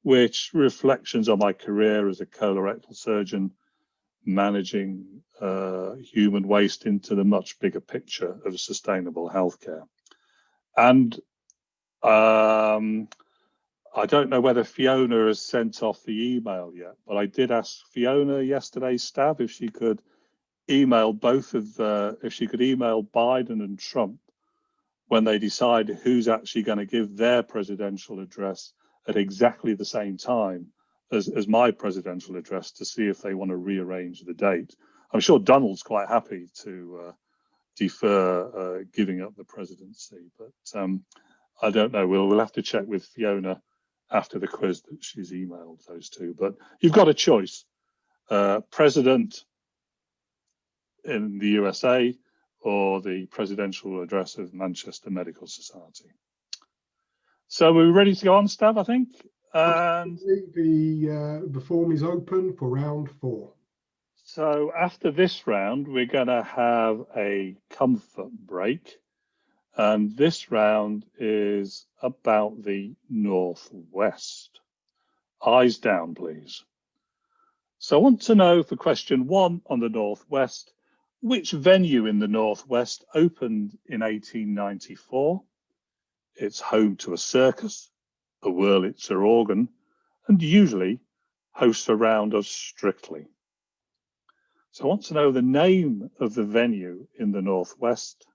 which reflections on my career as a colorectal surgeon, managing human waste into the much bigger picture of sustainable healthcare. And I don't know whether Fiona has sent off the email yet, but I did ask Fiona yesterday, Stav, if she could email if she could email Biden and Trump when they decide who's actually going to give their presidential address at exactly the same time as my presidential address, to see if they want to rearrange the date. I'm sure Donald's quite happy to defer giving up the presidency, but I don't know. We'll have to check with Fiona after the quiz that she's emailed those two. But you've got a choice: president in the USA or the presidential address of Manchester Medical Society. So we're ready to go on, Stav, I think. And the form is open for round 4. So after this round, we're going to have a comfort break. And this round is about the Northwest. Eyes down, please. So I want to know for question 1 on the Northwest, which venue in the Northwest opened in 1894? It's home to a circus, a Wurlitzer organ, and usually hosts a round of Strictly. So I want to know the name of the venue in the Northwest,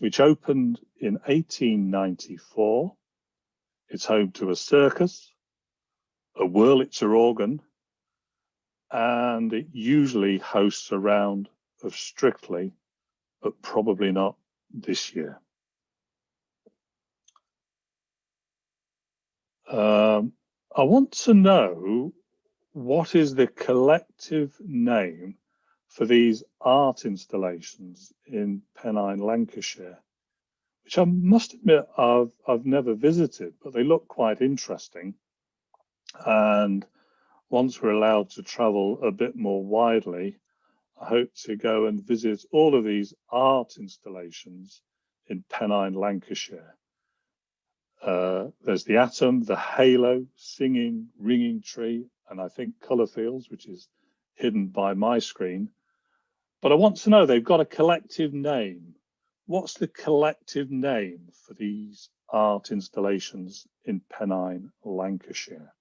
which opened in 1894. It's home to a circus, a Wurlitzer organ, and it usually hosts a round of Strictly, but probably not this year. I want to know what is the collective name for these art installations in Pennine Lancashire, which I must admit I've never visited, but they look quite interesting. And once we're allowed to travel a bit more widely, I hope to go and visit all of these art installations in Pennine Lancashire. There's the atom, the halo, singing, ringing tree, and I think colour fields, which is hidden by my screen. But I want to know, they've got a collective name. What's the collective name for these art installations in Pennine, Lancashire?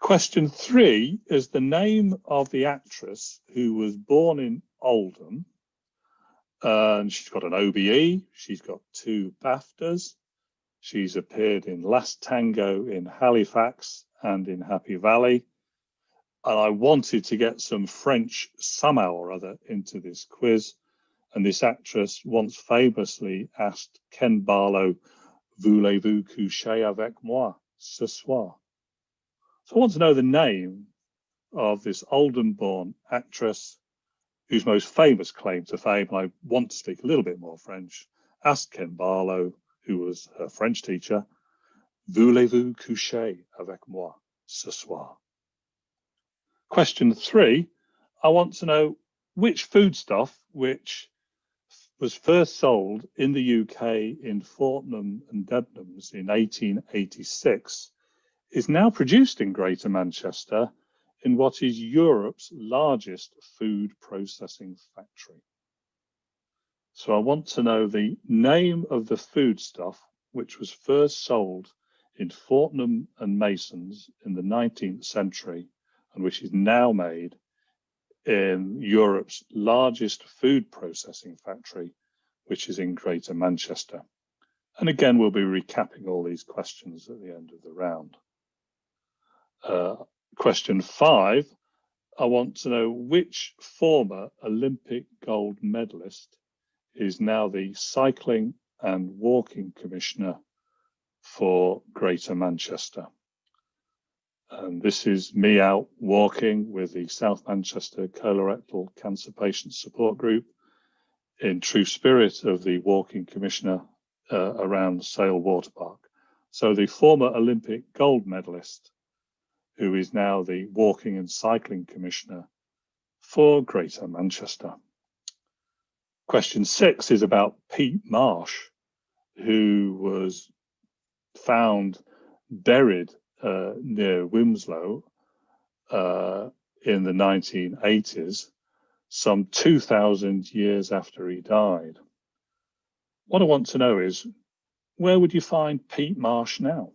Question 3 is the name of the actress who was born in Oldham. And she's got an OBE, she's got 2 BAFTAs. She's appeared in Last Tango in Halifax and in Happy Valley. And I wanted to get some French somehow or other into this quiz. And this actress once famously asked Ken Barlow, "Voulez-vous coucher avec moi ce soir?" So I want to know the name of this Oldham-born actress whose most famous claim to fame, and I want to speak a little bit more French, asked Ken Barlow, who was her French teacher, "Voulez-vous coucher avec moi ce soir?" Question 3, I want to know which foodstuff, which was first sold in the UK in Fortnum and Debenhams in 1886, is now produced in Greater Manchester in what is Europe's largest food processing factory. So I want to know the name of the foodstuff which was first sold in Fortnum and Mason's in the 19th century and which is now made in Europe's largest food processing factory, which is in Greater Manchester. And again, we'll be recapping all these questions at the end of the round. Question 5, I want to know which former Olympic gold medalist is now the Cycling and Walking Commissioner for Greater Manchester. And this is me out walking with the South Manchester Colorectal Cancer Patient Support Group in true spirit of the Walking Commissioner around Sale Water Park. So the former Olympic gold medalist, who is now the Walking and Cycling Commissioner for Greater Manchester. Question 6 is about Pete Marsh, who was found buried near Wilmslow in the 1980s, some 2,000 years after he died. What I want to know is, where would you find Pete Marsh now?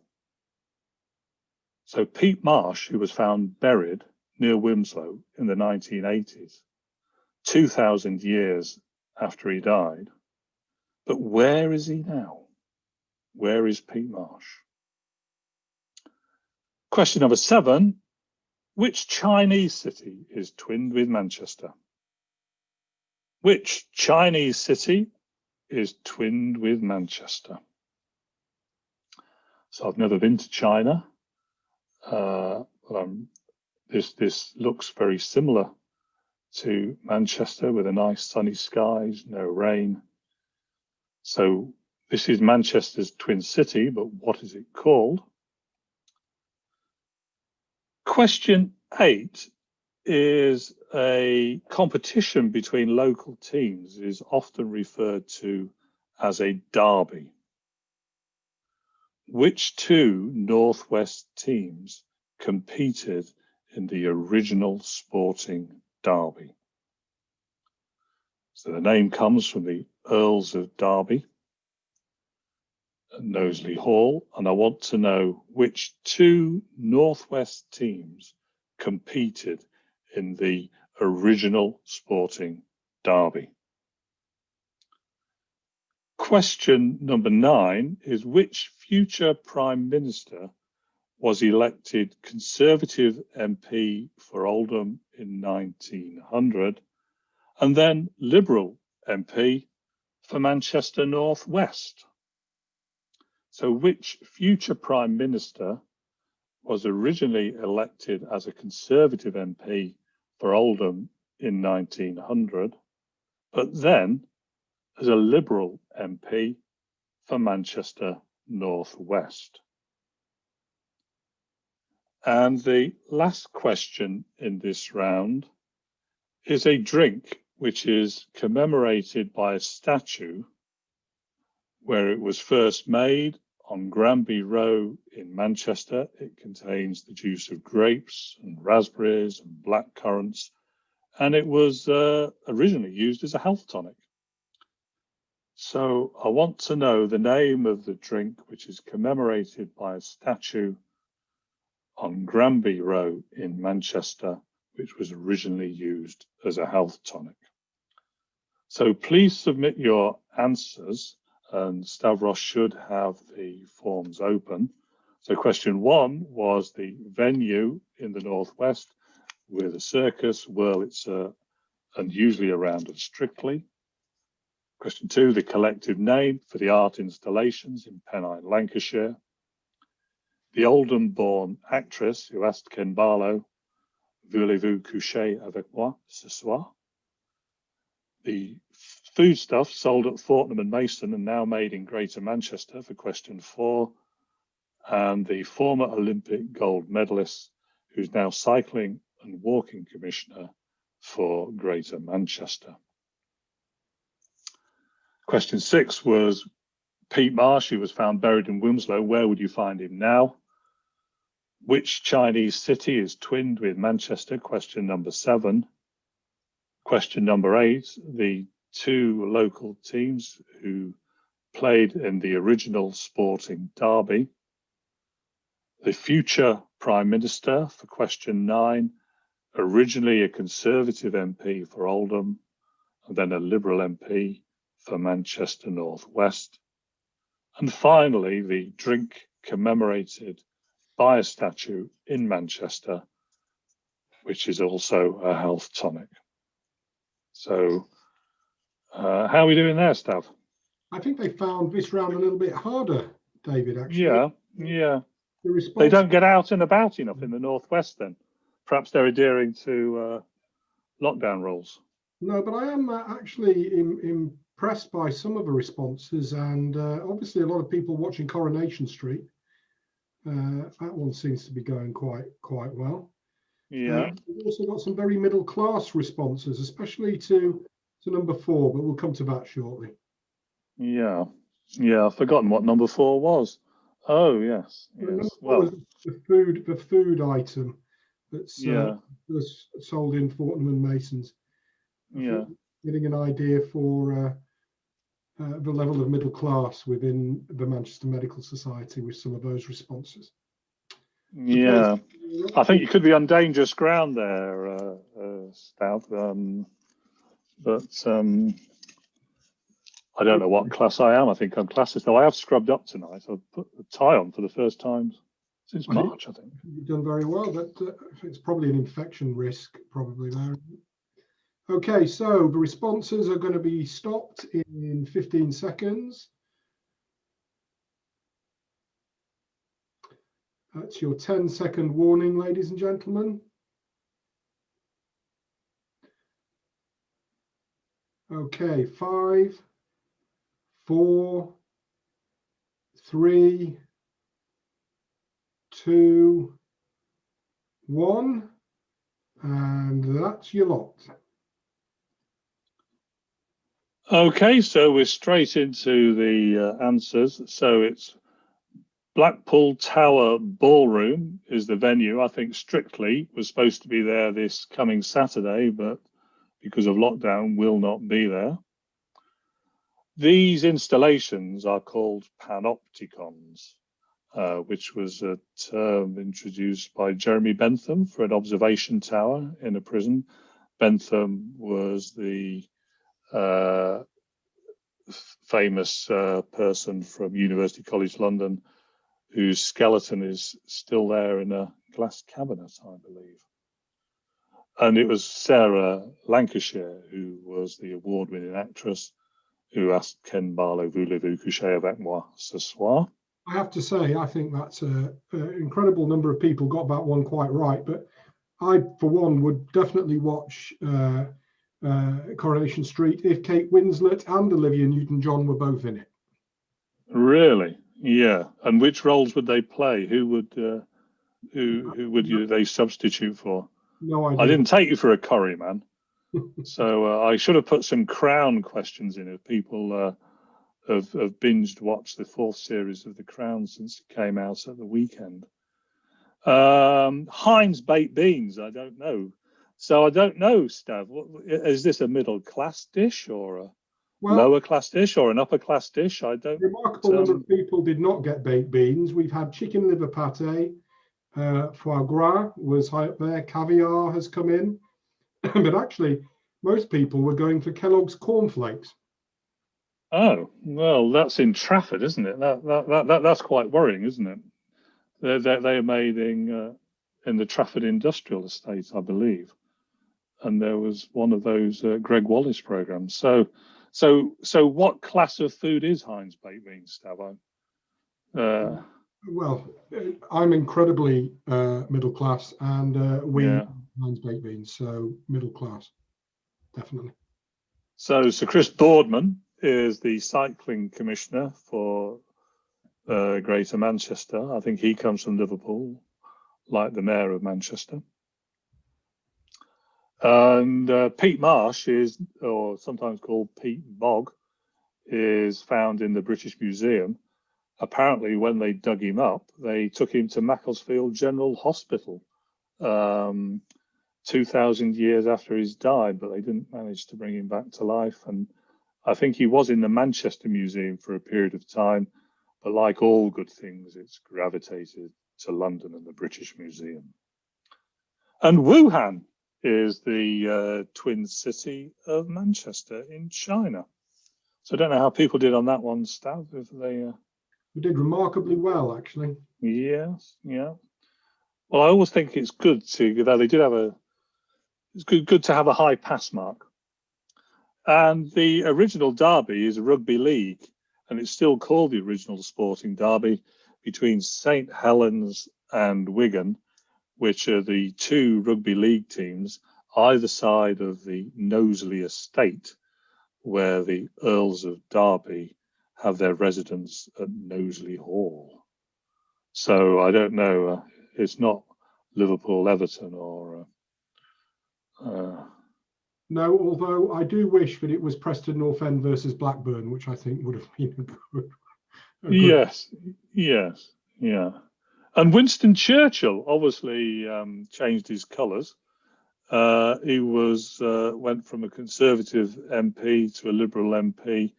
So Pete Marsh, who was found buried near Wilmslow in the 1980s, 2,000 years after he died. But where is he now? Where is Pete Marsh? Question number 7, which Chinese city is twinned with Manchester? Which Chinese city is twinned with Manchester? So I've never been to China. This looks very similar to Manchester with a nice sunny skies, no rain. So this is Manchester's twin city, but what is it called? Question 8 is a competition between local teams. It is often referred to as a derby. Which 2 Northwest teams competed in the original sporting derby? So the name comes from the Earls of Derby and Knowsley Hall, and I want to know which 2 Northwest teams competed in the original sporting derby. Question number 9 is, which future Prime Minister was elected Conservative MP for Oldham in 1900 and then Liberal MP for Manchester North West? So which future Prime Minister was originally elected as a Conservative MP for Oldham in 1900, but then as a Liberal MP for Manchester North West? And the last question in this round is a drink which is commemorated by a statue where it was first made on Granby Row in Manchester. It contains the juice of grapes and raspberries and black currants, and it was originally used as a health tonic. So I want to know the name of the drink which is commemorated by a statue on Granby Row in Manchester, which was originally used as a health tonic. So please submit your answers, and Stavros should have the forms open. So question 1 was the venue in the Northwest with a circus, Wurlitzer, and usually a round of Strictly. Question 2, the collective name for the art installations in Pennine, Lancashire. The Oldham-born actress who asked Ken Barlow, voulez-vous coucher avec moi ce soir? The foodstuff sold at Fortnum and Mason and now made in Greater Manchester for question 4. And the former Olympic gold medalist who's now Cycling and Walking Commissioner for Greater Manchester. Question 6 was Pete Marsh, who was found buried in Wilmslow. Where would you find him now? Which Chinese city is twinned with Manchester? Question number 7. Question number 8, the 2 local teams who played in the original Sporting Derby. The future Prime Minister for question 9, originally a Conservative MP for Oldham, and then a Liberal MP for Manchester North West. And finally, the drink commemorated by a statue in Manchester, which is also a health tonic. So how are we doing there, Stav? I think they found this round a little bit harder, David, actually. Yeah. The response, They don't get out and about enough in the Northwest then. Perhaps they're adhering to lockdown rules. No, but I am actually impressed by some of the responses, and obviously a lot of people watching Coronation Street. That one seems to be going quite well. Yeah. We've also got some very middle class responses, especially to number 4, but we'll come to that shortly. Yeah, I've forgotten what number 4 was. Oh yes. Well, was the food item that's was sold in Fortnum and Mason's. Getting an idea for the level of middle class within the Manchester Medical Society with some of those responses. Yeah, I think you could be on dangerous ground there, Stav. But I don't know what class I am. I think I'm classist, though I have scrubbed up tonight. I've put a tie on for the first time since March, I think. You've done very well, but it's probably an infection risk probably there. Okay, so the responses are going to be stopped in 15 seconds. That's your 10-second warning, ladies and gentlemen. Okay, 5, 4, 3, 2, 1, and that's your lot. Okay, so we're straight into the answers. So it's Blackpool Tower Ballroom is the venue. I think Strictly was supposed to be there this coming Saturday, but because of lockdown will not be there. These installations are called panopticons, which was a term introduced by Jeremy Bentham for an observation tower in a prison. Bentham was the famous person from University College London whose skeleton is still there in a glass cabinet, I believe. And it was Sarah Lancashire, who was the award-winning actress, who asked Ken Barlow, "Voulez-vous coucher avec moi ce soir?" I have to say, I think that's an incredible number of people got that one quite right. But I, for one, would definitely watch Coronation Street if Kate Winslet and Olivia Newton-John were both in it. Really? Yeah. And which roles would they play? Who would they substitute for? No idea. I didn't take you for a curry man. So I should have put some Crown questions in if people have binged watched the 4th series of The Crown since it came out at the weekend. Heinz baked beans, I don't know. So I don't know, Stav, is this a middle class dish or a lower class dish or an upper class dish? I don't. Remarkable number of people did not get baked beans. We've had chicken liver pate, foie gras was high up there, caviar has come in, but actually most people were going for Kellogg's cornflakes. Oh, well, that's in Trafford, isn't it? That's quite worrying, isn't it? They're made in the Trafford Industrial Estate, I believe, and there was one of those Greg Wallace programs. So what class of food is Heinz baked beans, Stav? Well, I'm incredibly middle class, and we Heinz baked beans, so middle class, definitely. So Chris Boardman is the cycling commissioner for Greater Manchester. I think he comes from Liverpool, like the mayor of Manchester. And Pete Marsh is, or sometimes called Pete Bog, is found in the British Museum. Apparently, when they dug him up, they took him to Macclesfield General Hospital 2,000 years after he's died, but they didn't manage to bring him back to life. And I think he was in the Manchester Museum for a period of time, but like all good things, it's gravitated to London and the British Museum. And Wuhan is the twin city of Manchester in China. So I don't know how people did on that one, Stav, if they... We did remarkably well, actually. Yes, yeah. Well, I always think it's good to, though they did have a, it's good to have a high pass mark. And the original derby is a rugby league, and it's still called the original sporting derby between St Helens and Wigan, which are the two rugby league teams either side of the Knowsley estate, where the Earls of Derby have their residence at Knowsley Hall. So I don't know, it's not Liverpool, Everton, or... No, although I do wish that it was Preston North End versus Blackburn, which I think would have been a good... Yes, yes, yeah. And Winston Churchill obviously changed his colours. He went from a Conservative MP to a Liberal MP,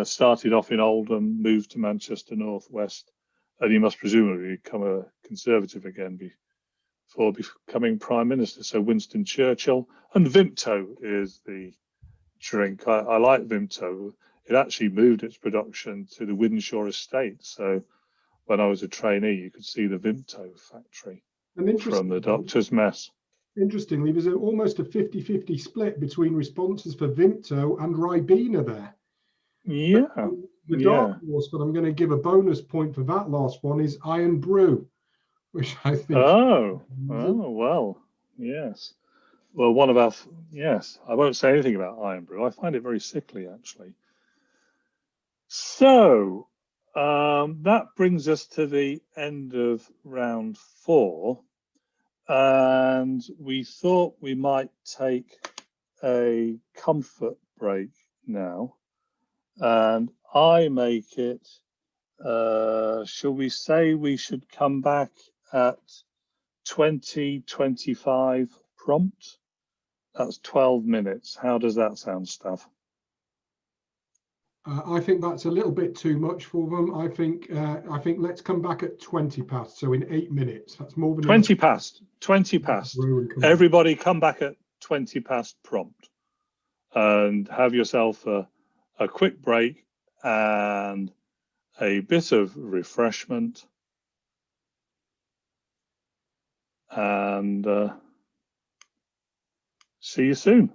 started off in Oldham, moved to Manchester North West, and he must presumably become a Conservative again before becoming Prime Minister. So Winston Churchill. And Vimto is the drink. I like Vimto. It actually moved its production to the Wythenshawe estate. So when I was a trainee, you could see the Vimto factory from the Doctor's Mess. Interestingly, there's almost a 50-50 split between responses for Vimto and Ribena there. Yeah. The dark horse, but I'm going to give a bonus point for that last one, is Iron Brew, which I think... Oh, well, yes. Well, one of our... Yes, I won't say anything about Iron Brew. I find it very sickly, actually. So that brings us to the end of round 4. And we thought we might take a comfort break now. And I make it, shall we say we should come back at 20:25 prompt? That's 12 minutes. How does that sound, Stav? I think that's a little bit too much for them. I think let's come back at 20 past, so in 8 minutes. That's more than 20 past. 20 past. Everybody come back at 20 past prompt and have yourself a quick break and a bit of refreshment, and see you soon.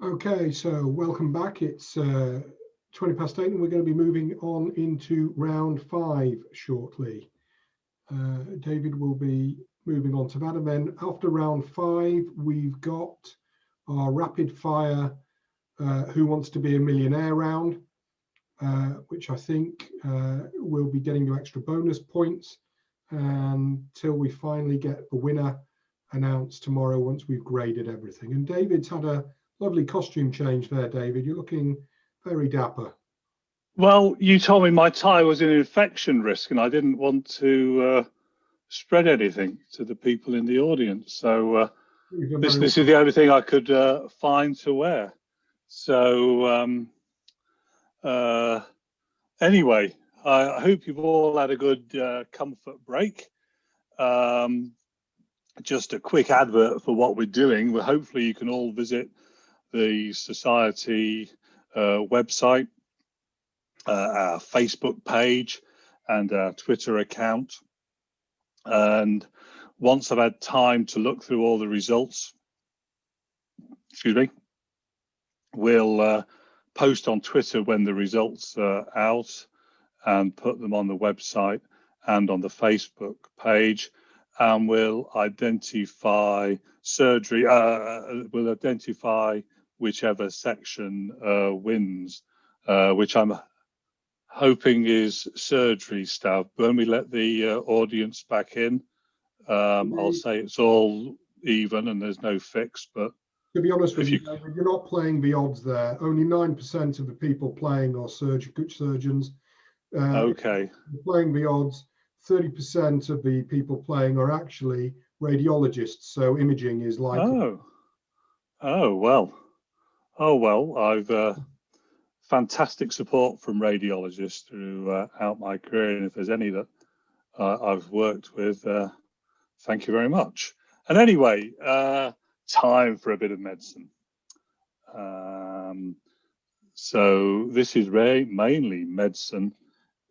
Okay, so welcome back. It's 20 past 8 and we're going to be moving on into round 5 shortly. David will be moving on to that, and then after round 5 we've got our rapid fire Who Wants to Be a Millionaire round, which I think will be getting you extra bonus points until we finally get the winner announced tomorrow once we've graded everything. And David's had a lovely costume change there, David. You're looking very dapper. Well, you told me my tie was an infection risk and I didn't want to spread anything to the people in the audience. So this is the only thing I could find to wear. So anyway, I hope you've all had a good comfort break. Just a quick advert for what we're doing. Well, hopefully you can all visit the Society website, our Facebook page and our Twitter account. And once I've had time to look through all the results, excuse me, we'll post on Twitter when the results are out and put them on the website and on the Facebook page. And we'll identify surgery, we'll identify whichever section wins, which I'm hoping is surgery, Stav. When we let the audience back in, I'll say it's all even and there's no fix. But to be honest with you, David, you're not playing the odds there. Only 9% of the people playing are surgeons. Okay. Playing the odds, 30% of the people playing are actually radiologists. So imaging is likely. Oh well. I've fantastic support from radiologists throughout my career, and if there's any that I've worked with, thank you very much. And anyway, time for a bit of medicine. So this is mainly medicine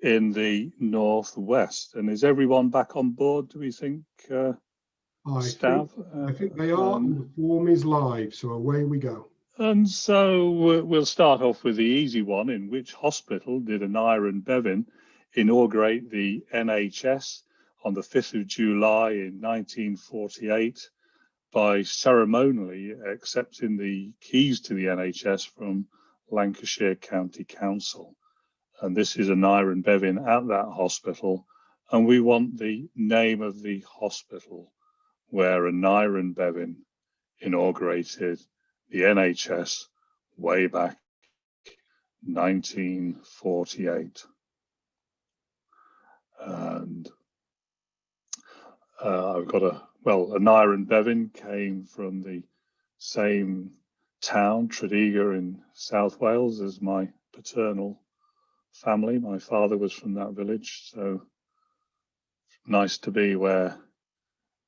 in the northwest. And is everyone back on board, do we think, Stav? I think they are, and the form is live, so away we go. And so we'll start off with the easy one. In which hospital did Anira and Bevin inaugurate the NHS on the 5th of July in 1948 by ceremonially accepting the keys to the NHS from Lancashire County Council? And this is Anira and Bevin at that hospital. And we want the name of the hospital where Anira and Bevin inaugurated the NHS way back 1948. And I've got Anira and Bevin came from the same town, Tredegar in South Wales, as my paternal family. My father was from that village, so nice to be where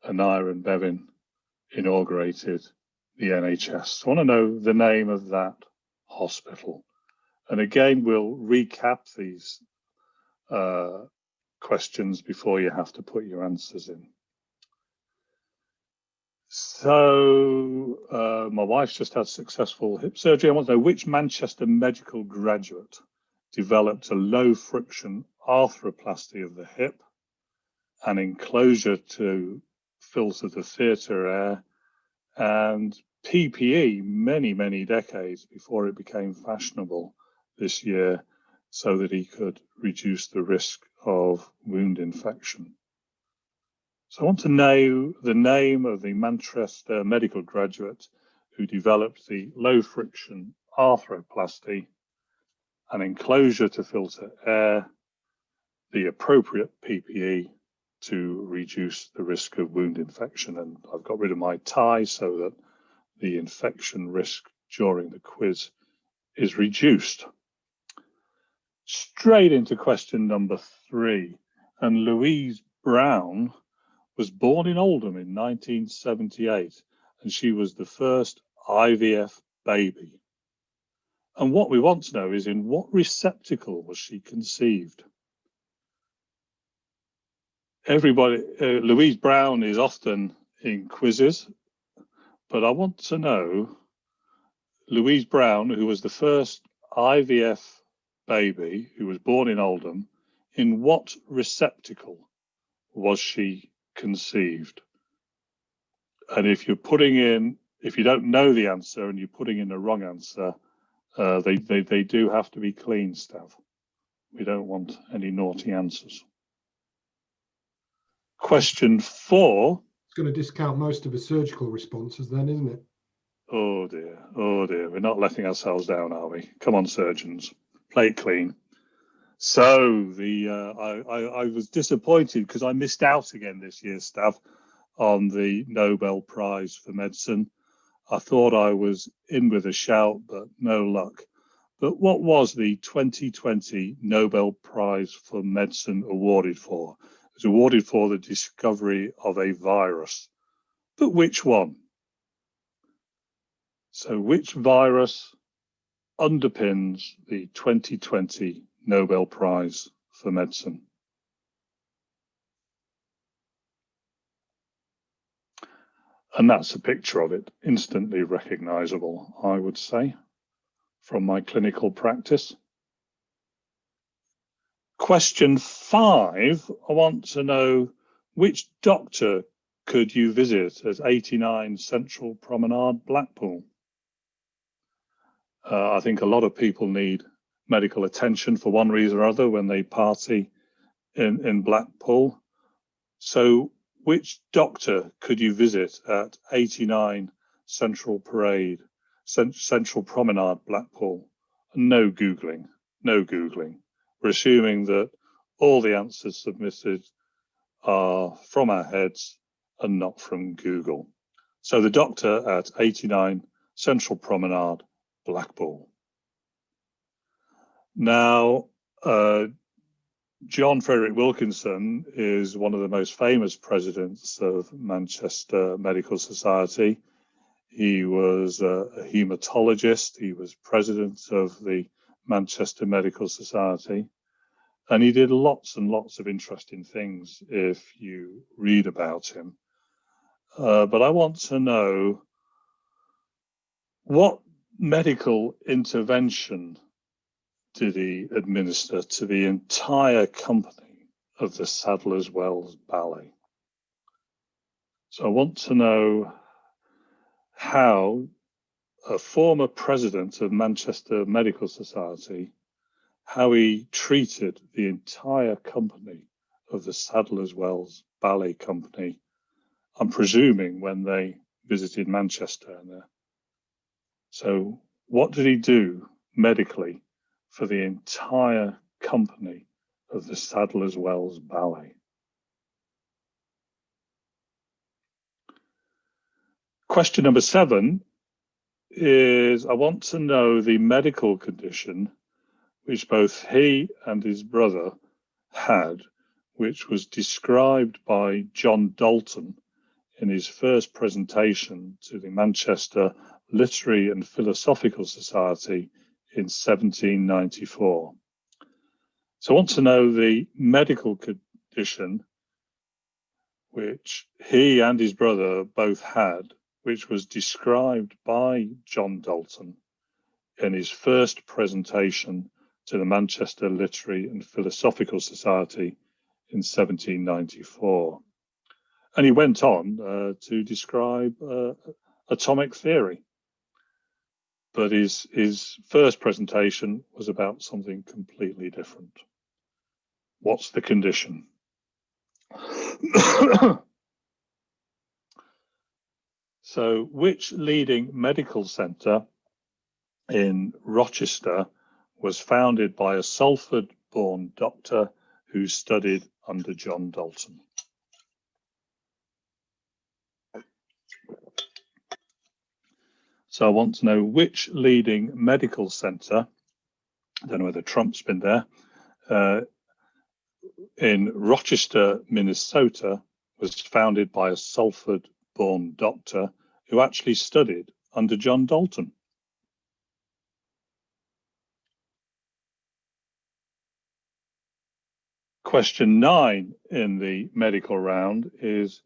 Anira and Bevin inaugurated the NHS. So I want to know the name of that hospital. And again, we'll recap these questions before you have to put your answers in. So my wife's just had successful hip surgery. I want to know which Manchester medical graduate developed a low friction arthroplasty of the hip, an enclosure to filter the theatre air, and PPE many decades before it became fashionable this year, so that he could reduce the risk of wound infection. So I want to know the name of the Manchester medical graduate who developed the low friction arthroplasty, an enclosure to filter air, the appropriate PPE to reduce the risk of wound infection. And I've got rid of my tie so that the infection risk during the quiz is reduced. Straight into question number 3. And Louise Brown was born in Oldham in 1978, and she was the first IVF baby. And what we want to know is, in what receptacle was she conceived? Everybody, Louise Brown is often in quizzes, but I want to know Louise Brown, who was the first IVF baby who was born in Oldham, in what receptacle was she conceived? And if you're putting in, if you don't know the answer and you're putting in a wrong answer, they do have to be clean, Stav. We don't want any naughty answers. Question 4. It's going to discount most of the surgical responses then, isn't it? Oh dear, we're not letting ourselves down, are we? Come on, surgeons, play it clean. So I was disappointed because I missed out again this year, Stav, on the Nobel Prize for Medicine. I thought I was in with a shout, but no luck. But what was the 2020 Nobel Prize for Medicine awarded for? It was awarded for the discovery of a virus. But which one? So which virus underpins the 2020 Nobel Prize for Medicine? And that's a picture of it, instantly recognizable, I would say, from my clinical practice. Question 5, I want to know which doctor could you visit at 89 Central Promenade, Blackpool? I think a lot of people need medical attention for one reason or other when they party in Blackpool. So which doctor could you visit at 89 Central Promenade, Blackpool? No Googling, no Googling. We're assuming that all the answers submitted are from our heads and not from Google. So the doctor at 89 Central Promenade, Blackpool. Now, John Frederick Wilkinson is one of the most famous presidents of Manchester Medical Society. He was a hematologist. He was president of the Manchester Medical Society. And he did lots and lots of interesting things if you read about him. But I want to know, what medical intervention did he administer to the entire company of the Sadler's Wells Ballet? So I want to know how a former president of Manchester Medical Society, how he treated the entire company of the Sadler's Wells Ballet Company, I'm presuming when they visited Manchester. So what did he do medically for the entire company of the Sadler's Wells Ballet? Question number 7 is, I want to know the medical condition which both he and his brother had, which was described by John Dalton in his first presentation to the Manchester Literary and Philosophical Society in 1794. So I want to know the medical condition which he and his brother both had, which was described by John Dalton in his first presentation to the Manchester Literary and Philosophical Society in 1794. And he went on to describe atomic theory. But his first presentation was about something completely different. What's the condition? So, which leading medical centre in Rochester was founded by a Salford-born doctor who studied under John Dalton? So I want to know which leading medical centre, I don't know whether Trump's been there, in Rochester, Minnesota, was founded by a Salford-born doctor who actually studied under John Dalton. Question 9 in the medical round is,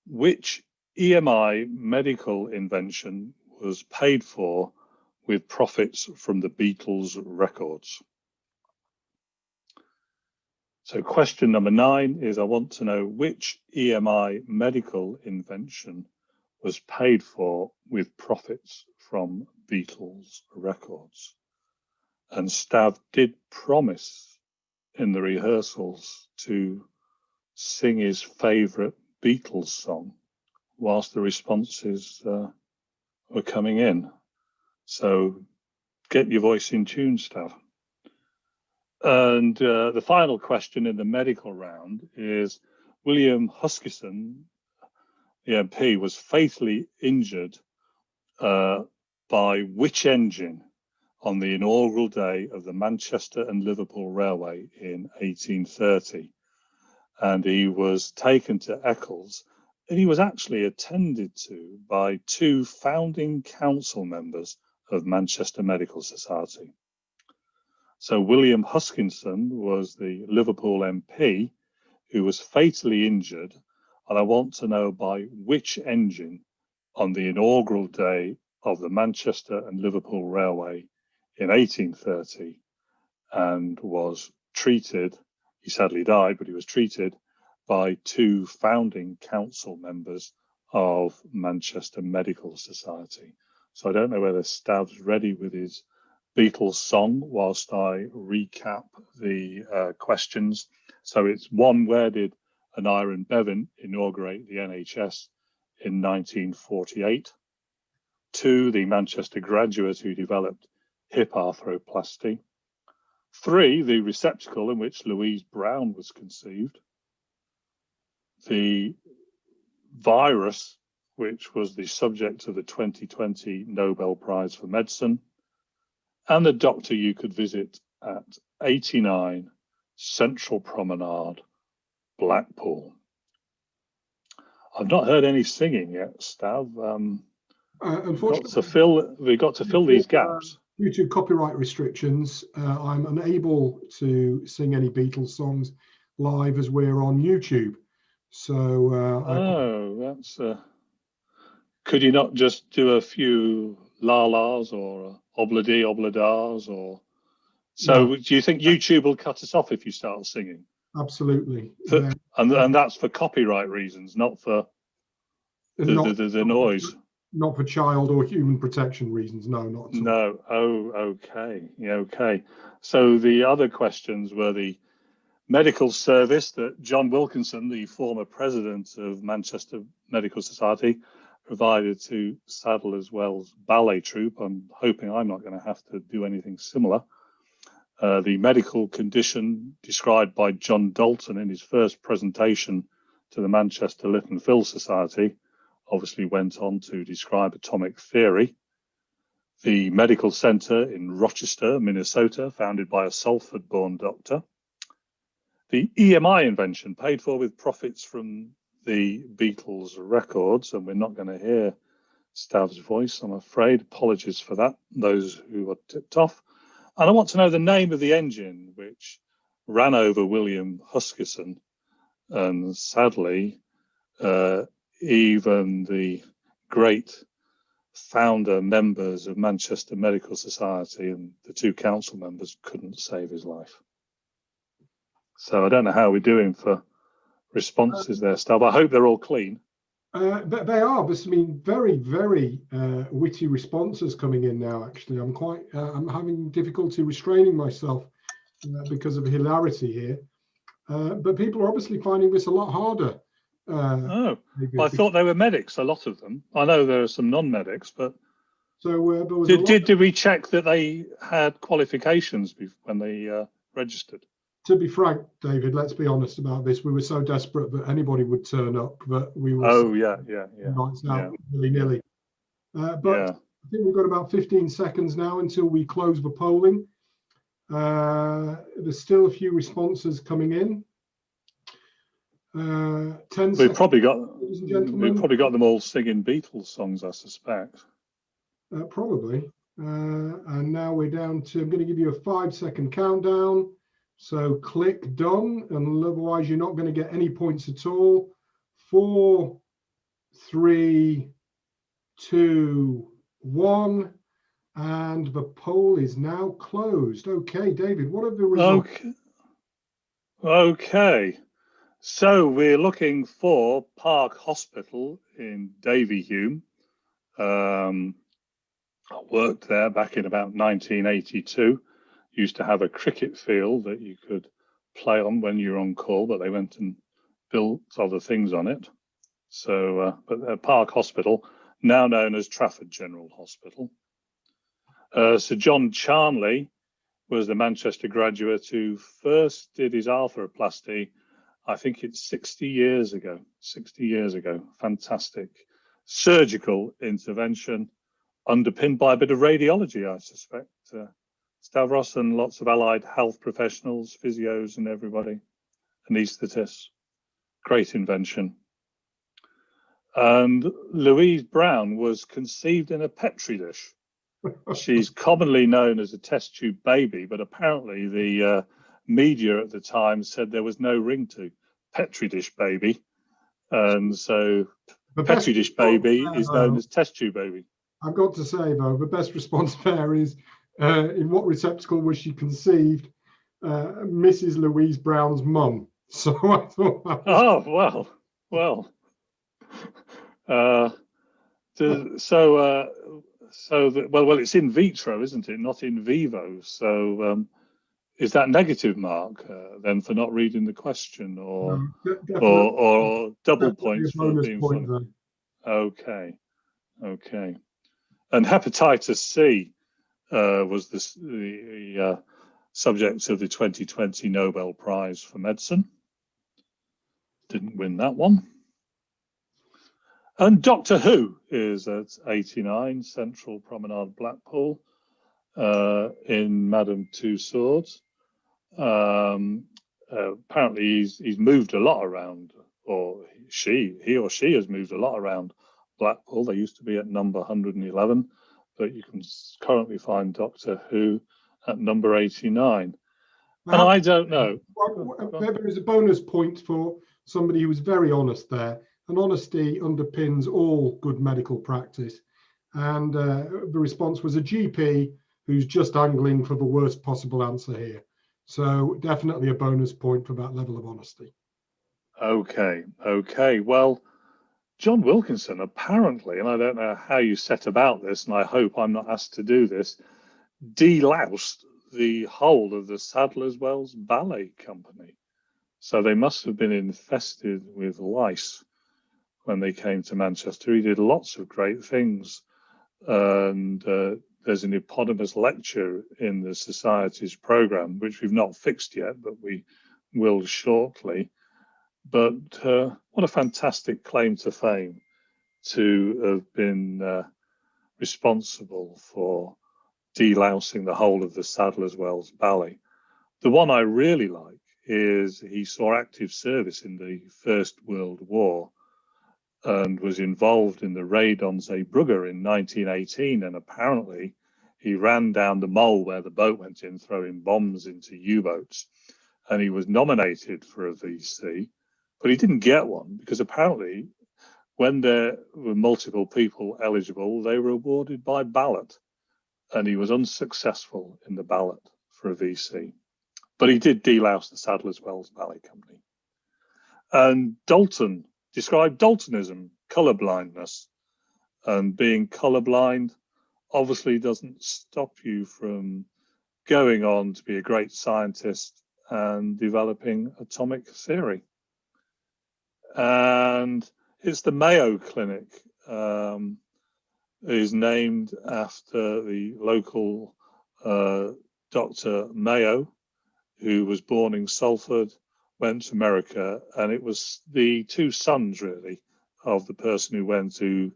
which EMI medical invention was paid for with profits from the Beatles records. So question number 9 is, I want to know which EMI medical invention was paid for with profits from Beatles records. And Stav did promise in the rehearsals to sing his favourite Beatles song whilst the responses were coming in. So get your voice in tune, Stav. And the final question in the medical round is, William Huskisson, the MP, was fatally injured by which engine on the inaugural day of the Manchester and Liverpool Railway in 1830? And he was taken to Eccles, and he was actually attended to by 2 founding council members of Manchester Medical Society. So William Huskisson was the Liverpool MP who was fatally injured, and I want to know by which engine on the inaugural day of the Manchester and Liverpool Railway in 1830, and was treated, he sadly died, but he was treated by 2 founding council members of Manchester Medical Society. So I don't know whether Stav's ready with his Beatles song whilst I recap the questions. So it's 1, where did Aneurin Bevan inaugurate the NHS in 1948? 2, the Manchester graduate who developed hip arthroplasty. 3, the receptacle in which Louise Brown was conceived. The virus, which was the subject of the 2020 Nobel Prize for Medicine. And the doctor you could visit at 89 Central Promenade, Blackpool. I've not heard any singing yet, Stav. Unfortunately, we've got to fill these gaps. Due to copyright restrictions, I'm unable to sing any Beatles songs live as we're on YouTube. So that's. Could you not just do a few la-las or obladi obladars, or so? No. Do you think YouTube will cut us off if you start singing? Absolutely. And that's for copyright reasons, not for the noise. Not for child or human protection reasons. No, not at all. No. Oh, okay. Yeah, okay. So the other questions were the medical service that John Wilkinson, the former president of Manchester Medical Society, provided to Sadler's Wells Ballet Troupe. I'm hoping I'm not going to have to do anything similar. The medical condition described by John Dalton in his first presentation to the Manchester Lytton Phil Society obviously went on to describe atomic theory. The medical center in Rochester, Minnesota, founded by a Salford-born doctor. The EMI invention, paid for with profits from the Beatles records, and we're not going to hear Stav's voice, I'm afraid. Apologies for that, those who were tipped off. And I want to know the name of the engine which ran over William Huskisson, and sadly, even the great founder members of Manchester Medical Society and the 2 council members couldn't save his life. So I don't know how we're doing for responses there, Stav. I hope they're all clean. But they are, but I mean, very, very witty responses coming in now. Actually, I'm having difficulty restraining myself because of hilarity here. But people are obviously finding this a lot harder. Well, I thought they were medics, a lot of them. I know there are some non-medics, but so did we check that they had qualifications when they registered? To be frank, David, let's be honest about this. We were so desperate that anybody would turn up that we were nights out willy-nilly. But I think we've got about 15 seconds now until we close the polling. There's still a few responses coming in. 10 seconds. We've probably got them all singing Beatles songs, I suspect. Probably. And now we're down to, I'm going to give you a 5-second countdown. So click done, and otherwise you're not going to get any points at all. 4, 3, 2, 1. And the poll is now closed. Okay, David, what are the results? Okay. So we're looking for Park Hospital in Davyhulme. I worked there back in about 1982. Used to have a cricket field that you could play on when you're on call, but they went and built other things on it. So, but Park Hospital, now known as Trafford General Hospital. Sir John Charnley was the Manchester graduate who first did his arthroplasty. I think it's 60 years ago. 60 years ago. Fantastic surgical intervention, underpinned by a bit of radiology, I suspect. Stavros and lots of allied health professionals, physios and everybody, anaesthetists. Great invention. And Louise Brown was conceived in a Petri dish. She's commonly known as a test tube baby, but apparently the media at the time said there was no ring to Petri dish baby. And so Petri dish baby is known as test tube baby. I've got to say, though, the best response there is, in what receptacle was she conceived? Mrs. Louise Brown's mum. So I thought that was... Oh, well. Well, it's in vitro, isn't it? Not in vivo. So is that negative mark then for not reading the question, or double points for being funny? Okay. And hepatitis C was the subject of the 2020 Nobel Prize for Medicine. Didn't win that one. And Doctor Who is at 89 Central Promenade, Blackpool, in Madame Tussauds. Apparently he's moved a lot around, or he or she has moved a lot around Blackpool. They used to be at number 111, but you can currently find Doctor Who at number 89. And I don't know. There is a bonus point for somebody who was very honest there. And honesty underpins all good medical practice. And the response was a GP who's just angling for the worst possible answer here. So definitely a bonus point for that level of honesty. Okay. Well, John Wilkinson apparently, and I don't know how you set about this, and I hope I'm not asked to do this, deloused the whole of the Sadler's Wells Ballet Company. So they must have been infested with lice when they came to Manchester. He did lots of great things. And there's an eponymous lecture in the Society's programme, which we've not fixed yet, but we will shortly. But what a fantastic claim to fame to have been responsible for delousing the whole of the Sadler's Wells Ballet. The one I really like is he saw active service in the First World War and was involved in the raid on Zeebrugge in 1918. And apparently he ran down the mole where the boat went in, throwing bombs into U-boats. And he was nominated for a VC, but he didn't get one because apparently when there were multiple people eligible, they were awarded by ballot. And he was unsuccessful in the ballot for a VC. But he did delouse the Sadler's Wells Ballet Company. And Dalton described Daltonism, colour blindness. And being colourblind obviously doesn't stop you from going on to be a great scientist and developing atomic theory. And it's the Mayo Clinic is named after the local Dr. Mayo, who was born in Salford, went to America, and it was the two sons, really, of the person who went to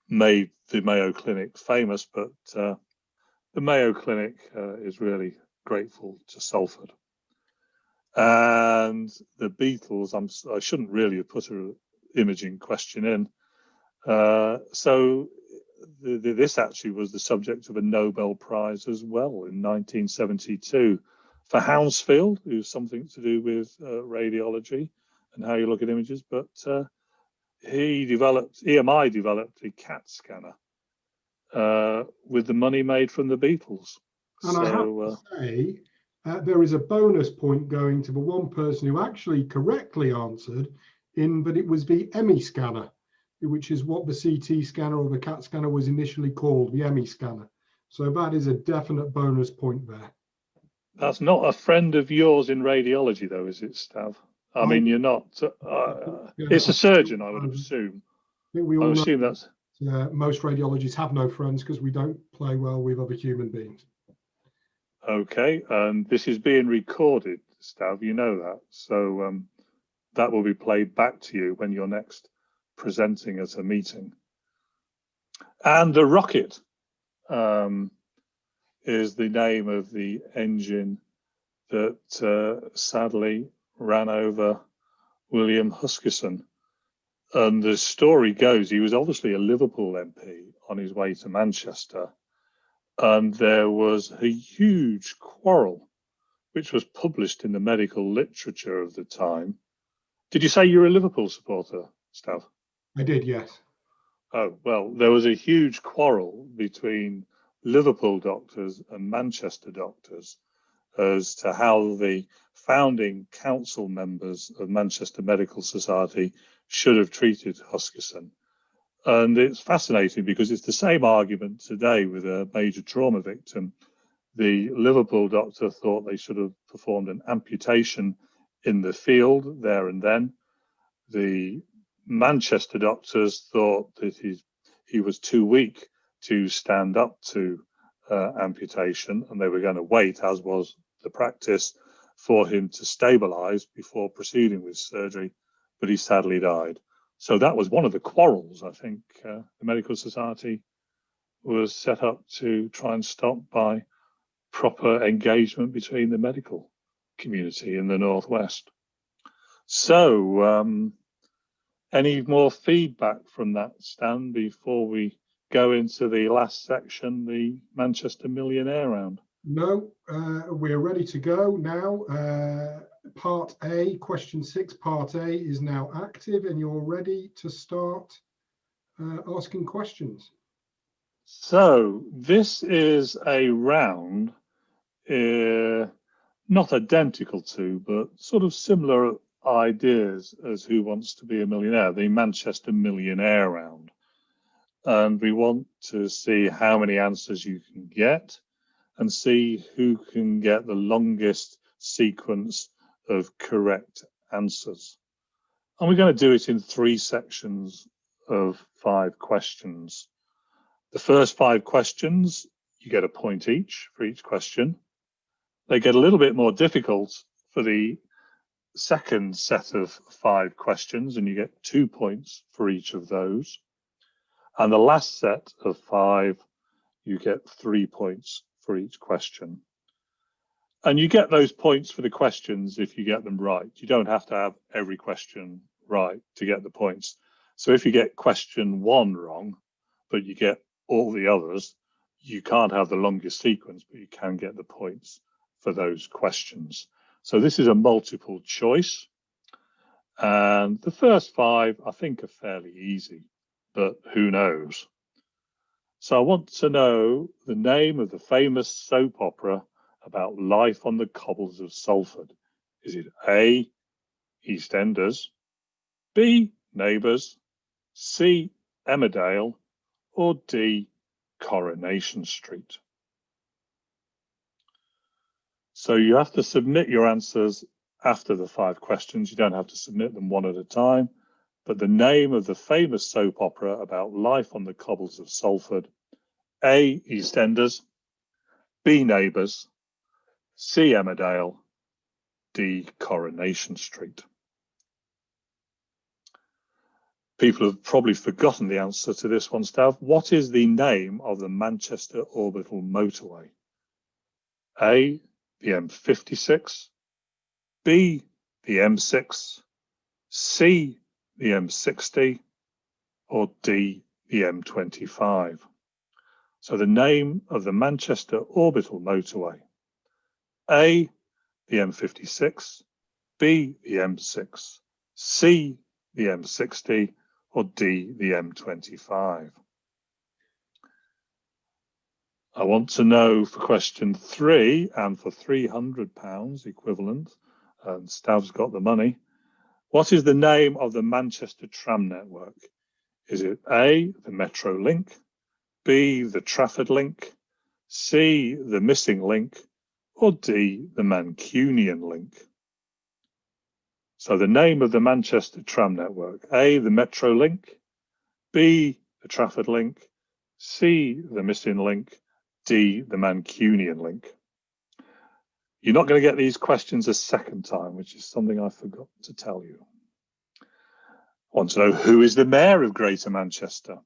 made the Mayo Clinic famous, but the Mayo Clinic is really grateful to Salford. And the Beatles, I shouldn't really have put an imaging question in. So this actually was the subject of a Nobel Prize as well in 1972 for Hounsfield, who's something to do with radiology and how you look at images. But EMI developed a CAT scanner, with the money made from the Beatles. And I have to say, there is a bonus point going to the one person who actually correctly answered, but it was the EMI scanner, which is what the CT scanner or the CAT scanner was initially called, the EMI scanner. So that is a definite bonus point there. That's not a friend of yours in radiology, though, is it, Stav? I mean, you're not. It's a surgeon, I would assume. I think we all know that's. Most radiologists have no friends because we don't play well with other human beings. Okay, and this is being recorded, Stav, you know that. So that will be played back to you when you're next presenting at a meeting. And the rocket is the name of the engine that sadly ran over William Huskisson. And the story goes, he was obviously a Liverpool MP on his way to Manchester. And there was a huge quarrel, which was published in the medical literature of the time. Did you say you're a Liverpool supporter, Stav? I did, yes. Oh, well, there was a huge quarrel between Liverpool doctors and Manchester doctors as to how the founding council members of Manchester Medical Society should have treated Huskisson. And it's fascinating because it's the same argument today with a major trauma victim. The Liverpool doctor thought they should have performed an amputation in the field there and then. The Manchester doctors thought that he was too weak to stand up to amputation, and they were going to wait, as was the practice, for him to stabilize before proceeding with surgery, but he sadly died. So that was one of the quarrels, I think, the Medical Society was set up to try and stop by proper engagement between the medical community in the Northwest. So any more feedback from that, Stan, before we go into the last section, the Manchester Millionaire Round? No, we're ready to go now. Part A, question 6, part A is now active and you're ready to start asking questions. So this is a round, not identical to, but sort of similar ideas as Who Wants to Be a Millionaire, the Manchester Millionaire Round. And we want to see how many answers you can get and see who can get the longest sequence of correct answers. And we're going to do it in 3 sections of 5 questions. The first 5 questions, you get a point each for each question. They get a little bit more difficult for the second set of 5 questions, and you get 2 points for each of those. And the last set of 5, you get 3 points for each question. And you get those points for the questions if you get them right. You don't have to have every question right to get the points. So if you get question 1 wrong, but you get all the others, you can't have the longest sequence, but you can get the points for those questions. So this is a multiple choice. And the first 5, I think, are fairly easy, but who knows? So I want to know the name of the famous soap opera about life on the cobbles of Salford. Is it A, EastEnders, B, Neighbours, C, Emmerdale, or D, Coronation Street? So you have to submit your answers after the 5 questions. You don't have to submit them one at a time. But the name of the famous soap opera about life on the cobbles of Salford: A, EastEnders, B, Neighbours, C, Emmerdale, D, Coronation Street. People have probably forgotten the answer to this one, Stav. What is the name of the Manchester Orbital Motorway? A, the M56, B, the M6, C, the M60, or D, the M25? So the name of the Manchester Orbital Motorway: A, the M56, B, the M6, C, the M60, or D, the M25? I want to know for question 3 and for £300 equivalent, and Stav's got the money. What is the name of the Manchester tram network? Is it A, the Metro Link, B, the Trafford Link, C, the Missing Link, or D, the Mancunian Link? So the name of the Manchester tram network: A, the Metro Link, B, the Trafford Link, C, the Missing Link, D, the Mancunian Link. You're not going to get these questions a second time, which is something I forgot to tell you. I want to know, who is the mayor of Greater Manchester?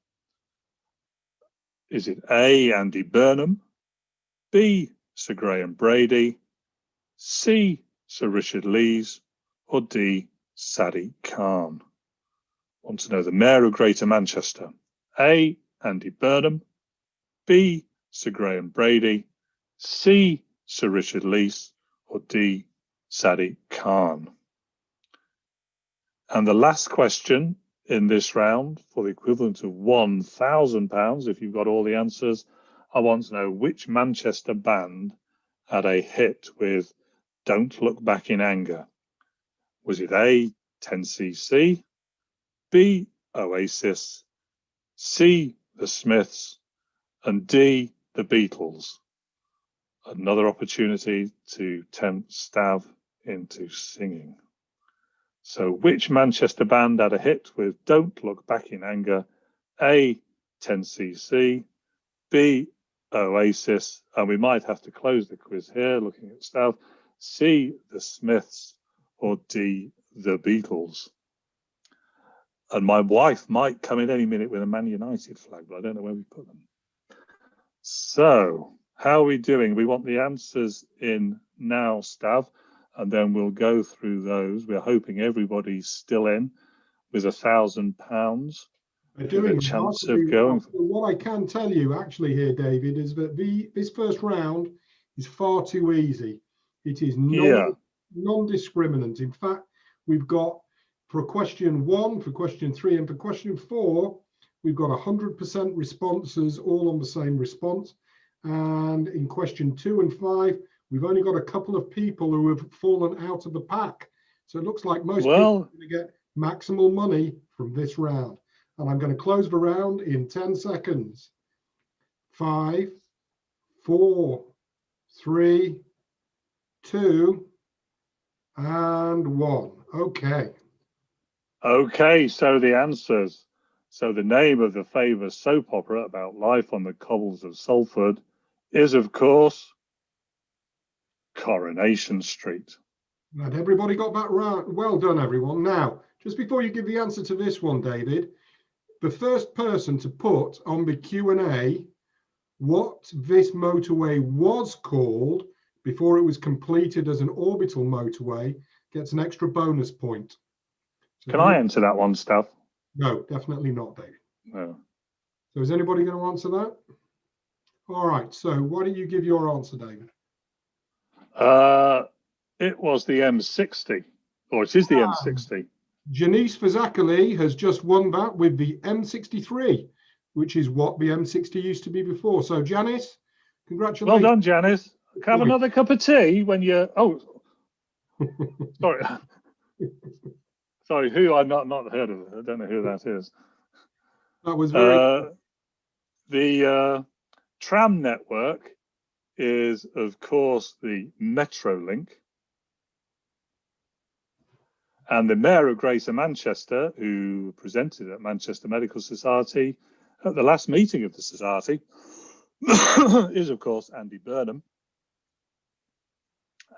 Is it A, Andy Burnham, B, Sir Graham Brady, C, Sir Richard Lees, or D, Sadiq Khan? I want to know the mayor of Greater Manchester. A, Andy Burnham, B, Sir Graham Brady, C, Sir Richard Lees, or D, Sadiq Khan? And the last question in this round, for the equivalent of £1,000, if you've got all the answers, I want to know which Manchester band had a hit with Don't Look Back in Anger. Was it A, 10cc, B, Oasis, C, The Smiths, and D, The Beatles? Another opportunity to tempt Stav into singing. So which Manchester band had a hit with Don't Look Back in Anger? A, 10cc, B, Oasis, and we might have to close the quiz here looking at Stav, C, The Smiths, or D, The Beatles? And my wife might come in any minute with a Man United flag, but I don't know where we put them. So how are we doing? We want the answers in now, Stav, and then we'll go through those. We're hoping everybody's still in with £1,000. They're doing a chance of going. What I can tell you actually here, David, is that this first round is far too easy. It is non-discriminant. In fact, we've got, for question 1, for question 3, and for question 4, we've got 100% responses all on the same response. And in question 2 and 5, we've only got a couple of people who have fallen out of the pack. So it looks like most people are going to get maximal money from this round. And I'm going to close the round in 10 seconds. 5, 4, 3, 2, and 1. Okay. Okay, so the answers. So the name of the famous soap opera about life on the cobbles of Salford is, of course, Coronation Street. And everybody got that right. Well done, everyone. Now, just before you give the answer to this one, David, the first person to put on the Q&A what this motorway was called before it was completed as an orbital motorway gets an extra bonus point. So can I answer that one, Stav? No, definitely not, David. No. So is anybody going to answer that? All right, so why don't you give your answer, David? It was the M60, or it is the M60. Janice Fazakali has just won that with the M63, which is what the M60 used to be before. So Janice, congratulations. Well done, Janice. Have another cup of tea when you're, oh, sorry. Sorry, who I've not heard of. I don't know who that is. That was very the tram network is, of course, the Metro Link. And the Mayor of Greater Manchester, who presented at Manchester Medical Society at the last meeting of the Society, is, of course, Andy Burnham.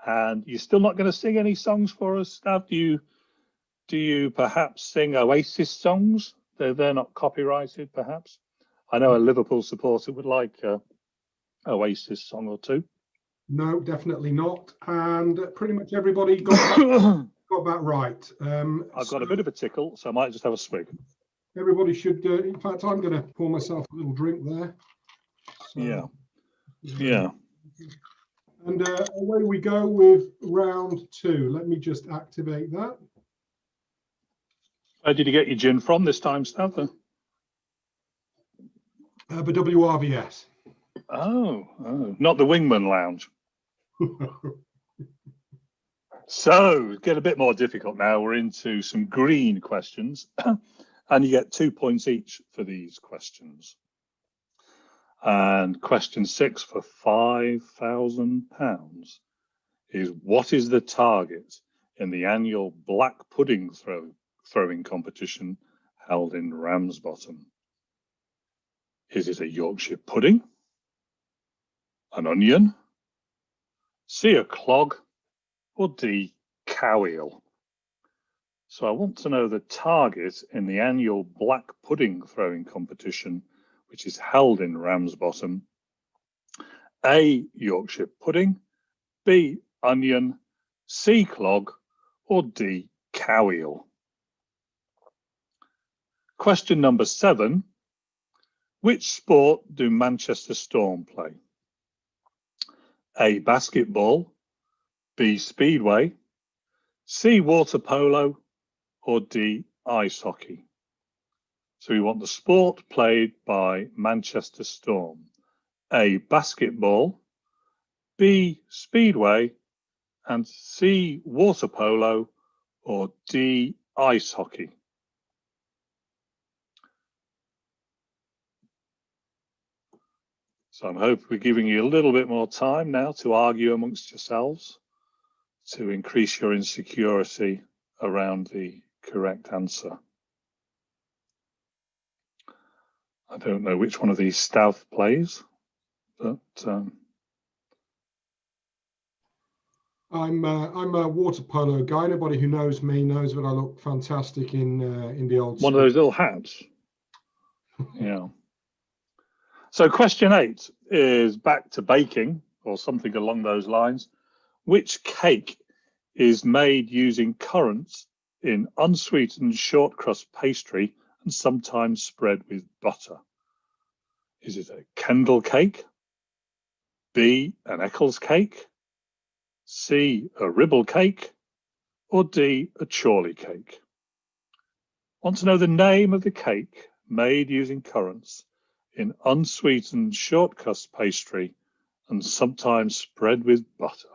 And you're still not going to sing any songs for us, Stav? Do you perhaps sing Oasis songs? They're not copyrighted, perhaps? I know a Liverpool supporter would like Oasis song or two. No, definitely not. And pretty much everybody got that right. I've got a bit of a tickle, so I might just have a swig. Everybody should, in fact, I'm going to pour myself a little drink there. So, Yeah. And away we go with round 2. Let me just activate that. Where did you get your gin from this time, Stav? The WRVS. Oh, not the Wingman Lounge. So, get a bit more difficult now. We're into some green questions, and you get 2 points each for these questions. And question 6 for £5,000 is, what is the target in the annual black pudding throwing competition held in Ramsbottom? Is it a Yorkshire pudding, an onion, C, a clog, or D, cow eel? So I want to know the target in the annual black pudding throwing competition, which is held in Ramsbottom. A, Yorkshire pudding, B, onion, C, clog, or D, cow eel? Question number 7. Which sport do Manchester Storm play? A, basketball, B, speedway, C, water polo, or D, ice hockey? So we want the sport played by Manchester Storm. A, basketball, B, speedway, and C, water polo, or D, ice hockey? So I'm hoping we're giving you a little bit more time now to argue amongst yourselves to increase your insecurity around the correct answer. I don't know which one of these Stav plays, but I'm a water polo guy. Anybody who knows me knows that I look fantastic in the old one of those little hats. Yeah. So question 8 is back to baking or something along those lines. Which cake is made using currants in unsweetened short crust pastry and sometimes spread with butter? Is it a Kendal cake, B, an Eccles cake, C, a Ribble cake, or D, a Chorley cake? Want to know the name of the cake made using currants in unsweetened short crust pastry and sometimes spread with butter?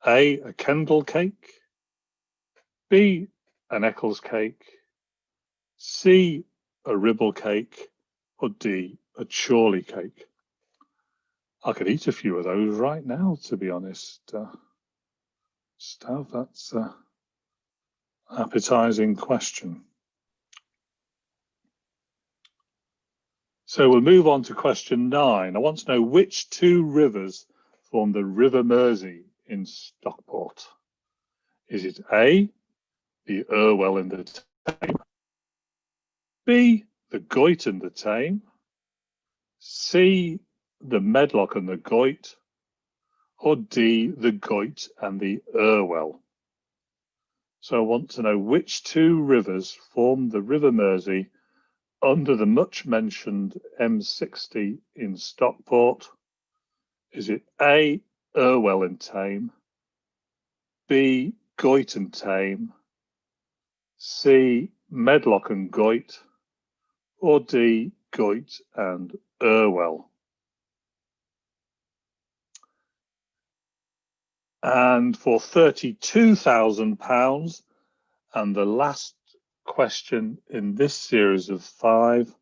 A, a Kendal cake, B, an Eccles cake, C, a Ribble cake, or D, a Chorley cake? I could eat a few of those right now, to be honest. Stav, that's an appetizing question. So we'll move on to question 9. I want to know which 2 rivers form the River Mersey in Stockport. Is it A, the Irwell and the Tame, B, the Goyt and the Tame, C, the Medlock and the Goyt, or D, the Goyt and the Irwell? So I want to know which 2 rivers form the River Mersey under the much mentioned M60 in Stockport. Is it A, Irwell and Tame, B, Goyt and Tame, C, Medlock and Goyt, or D, Goyt and Irwell? And for £32,000, and the last question in this series of 5,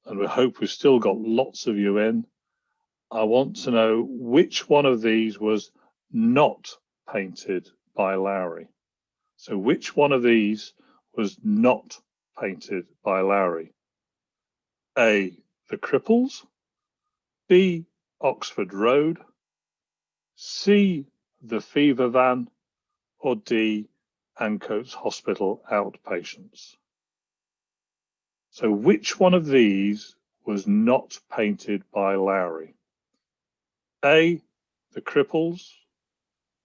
and we hope we've still got lots of you in, I want to know which one of these was not painted by Lowry. So which one of these was not painted by Lowry? A, the Cripples, B, Oxford Road, C, the Fever Van, or D, Ancoats Hospital Outpatients? So which one of these was not painted by Lowry? A, the Cripples,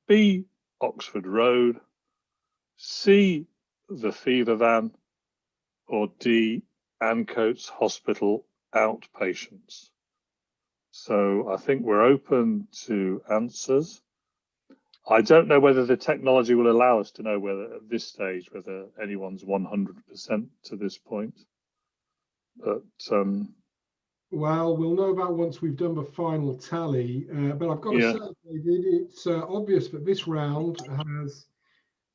B, Oxford Road, C, the Fever Van, or D, Ancoats Hospital Outpatients? So I think we're open to answers. I don't know whether the technology will allow us to know whether at this stage, whether anyone's 100% to this point, but Well, we'll know about once we've done the final tally. But I've got to say, David, it's obvious that this round has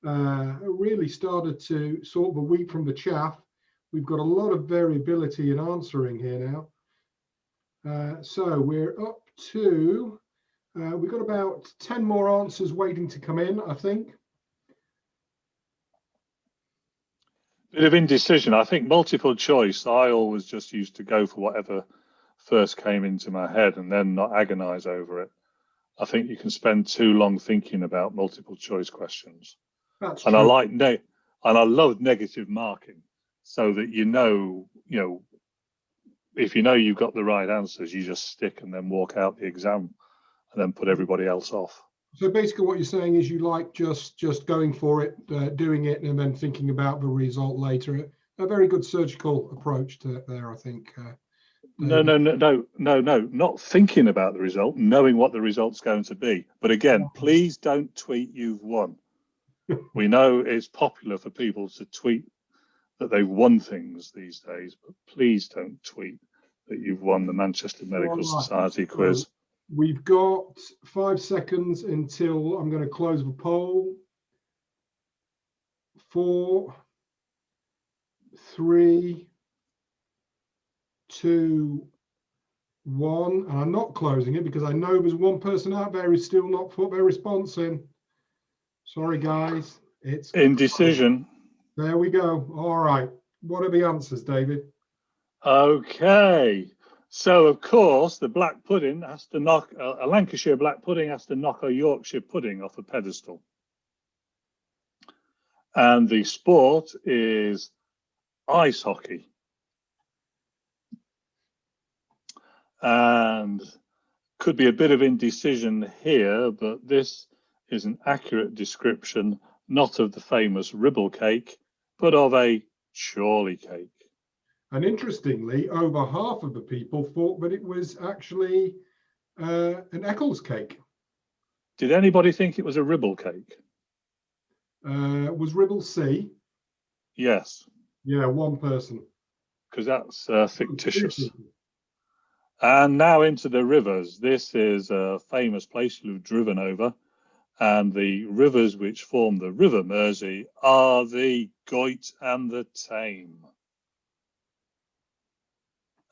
really started to sort the wheat from the chaff. We've got a lot of variability in answering here now. So we're up to, we've got about 10 more answers waiting to come in, I think. Bit of indecision. I think multiple choice, I always just used to go for whatever first came into my head and then not agonize over it. I think you can spend too long thinking about multiple choice questions. That's and true. I love negative marking, so that if you know you've got the right answers, you just stick and then walk out the exam and then put everybody else off. So basically what you're saying is you like just going for it, doing it, and then thinking about the result later. A very good surgical approach to there, I think. No, not thinking about the result, knowing what the result's going to be. But again, please don't tweet you've won. We know it's popular for people to tweet that they've won things these days, but please don't tweet that you've won the Manchester Medical Society quiz. We've got 5 seconds until I'm going to close the poll. 4, 3, 2, 1. And I'm not closing it because I know there's one person out there who's still not put their response in. Sorry, guys. It's indecision. There we go. All right. What are the answers, David? Okay. So, of course, the black pudding has to knock, a Lancashire black pudding has to knock a Yorkshire pudding off a pedestal. And the sport is ice hockey. And could be a bit of indecision here, but this is an accurate description, not of the famous Ribble cake, but of a Chorley cake. And interestingly, over half of the people thought that it was actually an Eccles cake. Did anybody think it was a Ribble cake? Was Ribble C? Yes. Yeah, one person. Because that's fictitious. And now into the rivers. This is a famous place you've driven over. And the rivers which form the River Mersey are the Goyt and the Tame.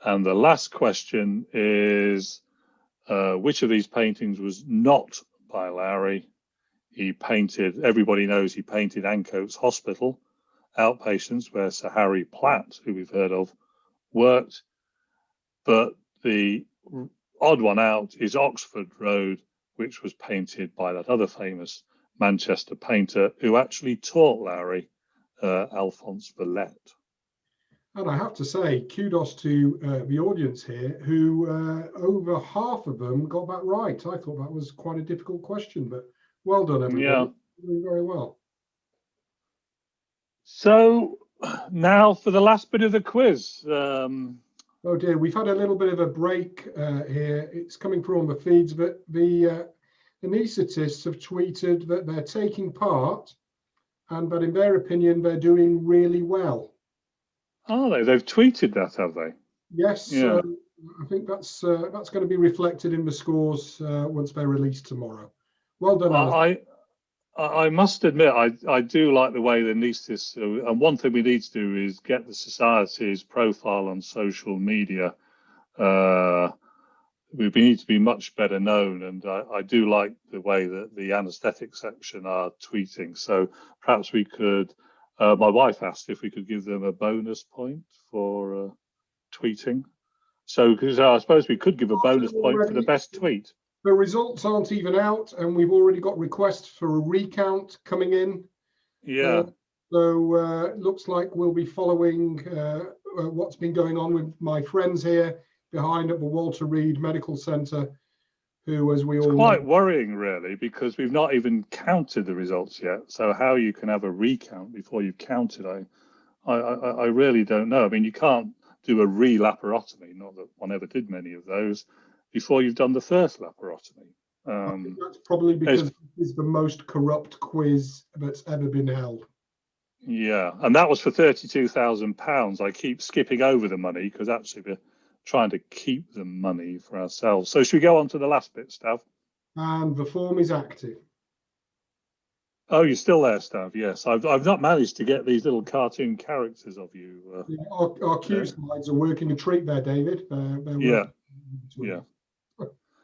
And the last question is, which of these paintings was not by Lowry? He painted, everybody knows he painted Ancoats Hospital, outpatients, where Sir Harry Platt, who we've heard of, worked. But the odd one out is Oxford Road, which was painted by that other famous Manchester painter who actually taught Lowry, Alphonse Villette. And I have to say, kudos to the audience here, who over half of them got that right. I thought that was quite a difficult question, but well done, everybody. Yeah. Doing very well. So now for the last bit of the quiz. Oh dear, we've had a little bit of a break here. It's coming through on the feeds, but the anaesthetists have tweeted that they're taking part and that in their opinion, they're doing really well. Are they? They've tweeted that, have they? Yes, yeah. I think that's going to be reflected in the scores once they're released tomorrow. Well done, Alice. I must admit, I do like the way the anaesthetists, and one thing we need to do is get the society's profile on social media. We need to be much better known, and I do like the way that the anaesthetic section are tweeting. So perhaps we could, my wife asked if we could give them a bonus point for tweeting. So, because I suppose we could give a bonus point for the best tweet. The results aren't even out, and we've already got requests for a recount coming in. Yeah. So looks like we'll be following what's been going on with my friends here behind at the Walter Reed Medical Centre, who, as we all know, quite worrying, really, because we've not even counted the results yet. So how you can have a recount before you've counted, I really don't know. I mean, you can't do a re-laparotomy, not that one ever did many of those, before you've done the first laparotomy. I think that's probably because it's the most corrupt quiz that's ever been held. Yeah, and that was for £32,000. I keep skipping over the money because actually trying to keep the money for ourselves. So should we go on to the last bit, Stav? And the form is active. Oh, you're still there, Stav. Yes, I've not managed to get these little cartoon characters of you. Yeah, our cue slides are working a treat there, David. Yeah.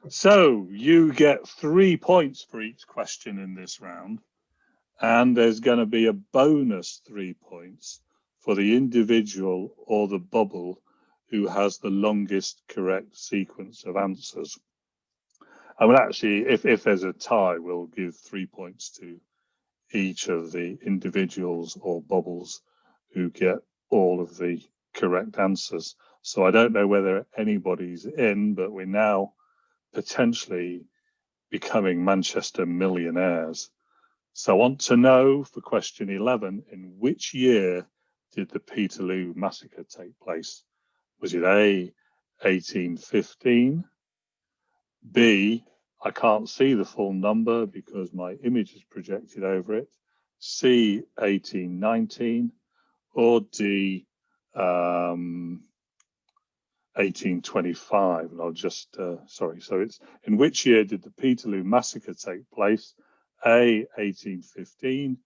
So you get 3 points for each question in this round, and there's going to be a bonus 3 points for the individual or the bubble who has the longest correct sequence of answers. I mean, actually, if there's a tie, we'll give 3 points to each of the individuals or bubbles who get all of the correct answers. So I don't know whether anybody's in, but we're now potentially becoming Manchester millionaires. So I want to know for question 11, in which year did the Peterloo massacre take place? Was it A, 1815, B, I can't see the full number because my image is projected over it, C, 1819, or D, 1825? And I'll just, sorry, so it's, in which year did the Peterloo massacre take place? A, 1815,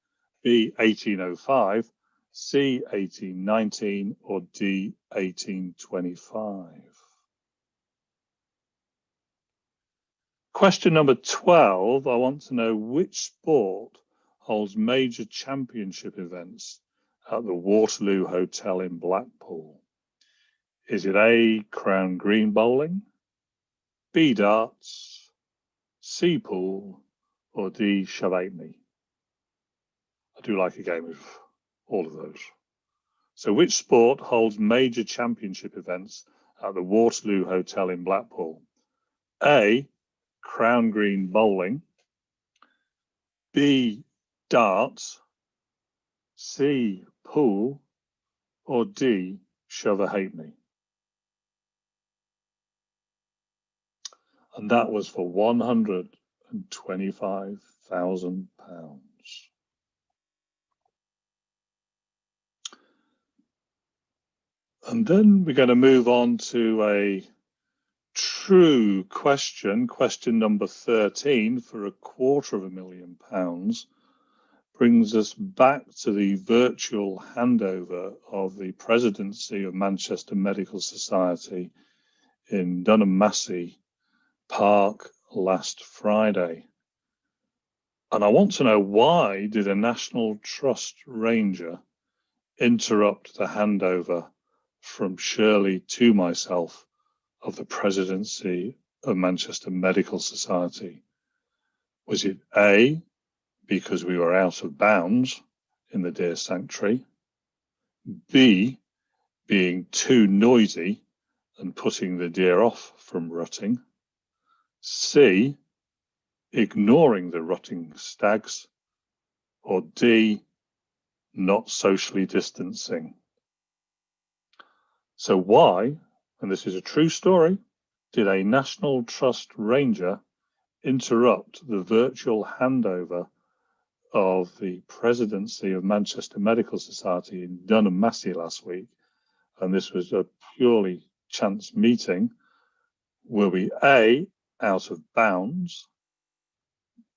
B, 1805, C, 1819, or D, 1825? Question number 12, I want to know which sport holds major championship events at the Waterloo Hotel in Blackpool. Is it A, crown green bowling, B, darts, C, pool, or D, shove halfpenny? I do like a game of all of those. So which sport holds major championship events at the Waterloo Hotel in Blackpool? A, crown green bowling, B, darts, C, pool, or D, shove a halfpenny? And that was for £125,000. And then we're going to move on to a true question, question number 13, for £250,000, brings us back to the virtual handover of the presidency of Manchester Medical Society in Dunham Massey Park last Friday. And I want to know, why did a National Trust ranger interrupt the handover from Shirley to myself of the presidency of Manchester Medical Society? Was it A, because we were out of bounds in the deer sanctuary, B, being too noisy and putting the deer off from rutting, C, ignoring the rutting stags, or D, not socially distancing? So why, and this is a true story, did a National Trust ranger interrupt the virtual handover of the presidency of Manchester Medical Society in Dunham Massey last week? And this was a purely chance meeting. Were we A, out of bounds,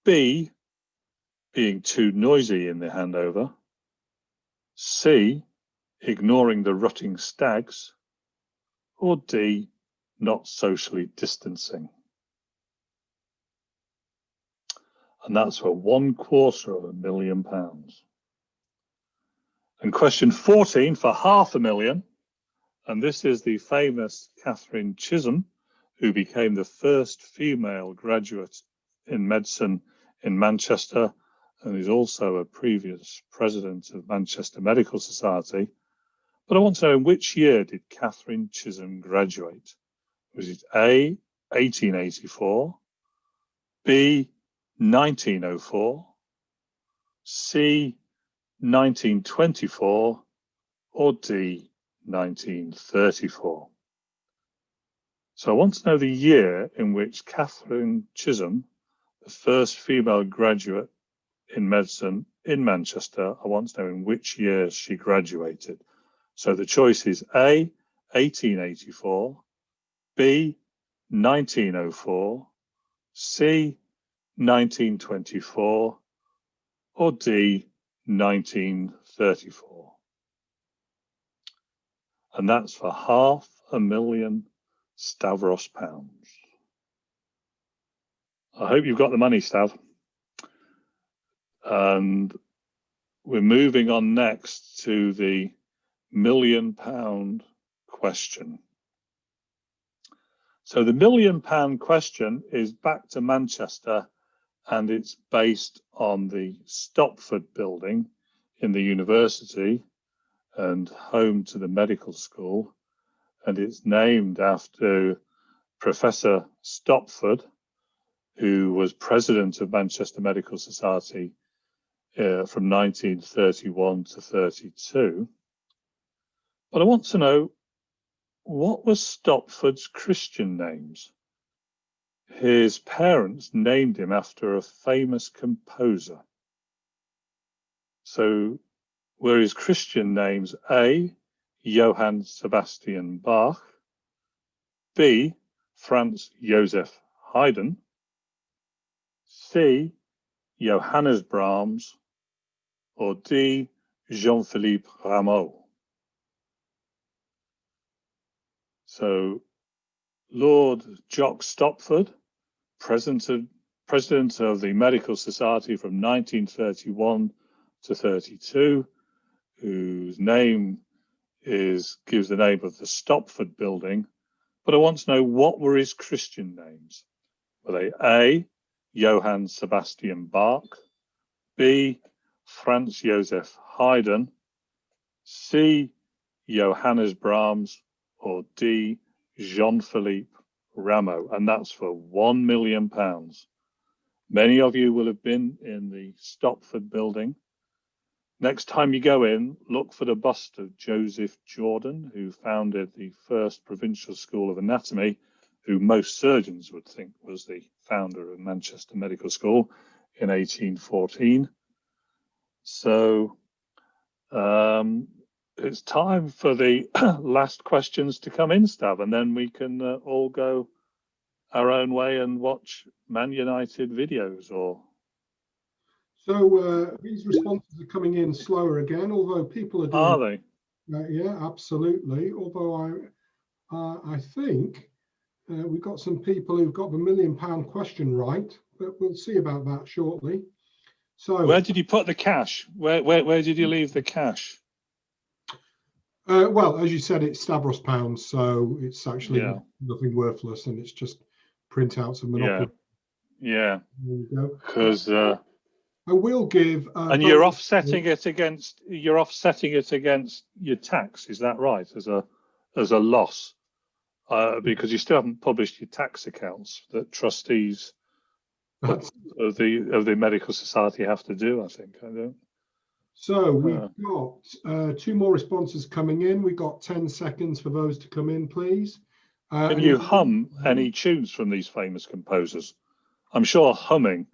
B, being too noisy in the handover, C, ignoring the rutting stags, or D, not socially distancing? And that's for £250,000. And question 14 for £500,000. And this is the famous Catherine Chisholm, who became the first female graduate in medicine in Manchester, and is also a previous president of Manchester Medical Society. But I want to know, in which year did Catherine Chisholm graduate? Was it A, 1884, B, 1904, C, 1924, or D, 1934? So I want to know the year in which Catherine Chisholm, the first female graduate in medicine in Manchester, I want to know in which year she graduated. So the choice is A, 1884, B, 1904, C, 1924, or D, 1934? And that's for £500,000 Stavros pounds. I hope you've got the money, Stav. And we're moving on next to the £1 million question. So the £1 million question is back to Manchester, and it's based on the Stopford building in the university and home to the medical school. And it's named after Professor Stopford, who was president of Manchester Medical Society from 1931 to 32. But I want to know, what were Stopford's Christian names? His parents named him after a famous composer. So were his Christian names A, Johann Sebastian Bach, B, Franz Joseph Haydn, C, Johannes Brahms, or D, Jean-Philippe Rameau? So Lord Jock Stopford, president of the Medical Society from 1931 to 32, whose name gives the name of the Stopford building. But I want to know, what were his Christian names? Were they A, Johann Sebastian Bach, B, Franz Joseph Haydn, C, Johannes Brahms, or D, Jean-Philippe Rameau? And that's for £1 million. Many of you will have been in the Stopford building. Next time you go in, look for the bust of Joseph Jordan, who founded the first provincial school of anatomy, who most surgeons would think was the founder of Manchester Medical School in 1814. So it's time for the last questions to come in, Stav, and then we can all go our own way and watch Man United videos. Or So these responses are coming in slower again, although people are doing. Are they? Yeah, absolutely. Although I think we've got some people who've got the £1 million question right, but we'll see about that shortly. So where did you put the cash? Where did you leave the cash? Well, as you said, it's Stavros pounds, so it's actually nothing worthless, and it's just printouts of Monopoly. Yeah. There you go. Because I will give. And you're offsetting it against your tax. Is that right? As a loss, because you still haven't published your tax accounts that trustees of the Medical Society have to do. I think I don't. So we've got 2 more responses coming in. We've got 10 seconds for those to come in, please. Can you hum any tunes from these famous composers? I'm sure humming.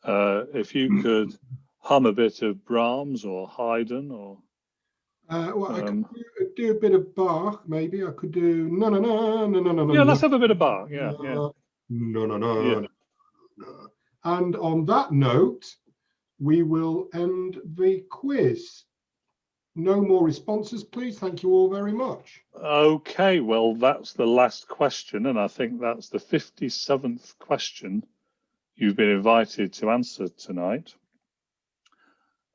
If you could hum a bit of Brahms or Haydn, or well, I could do a bit of Bach. Maybe I could do no. Yeah, let's have a bit of Bach. Yeah. No. And on that note, we will end the quiz. No more responses, please. Thank you all very much. Okay, well, that's the last question, and I think that's the 57th question you've been invited to answer tonight.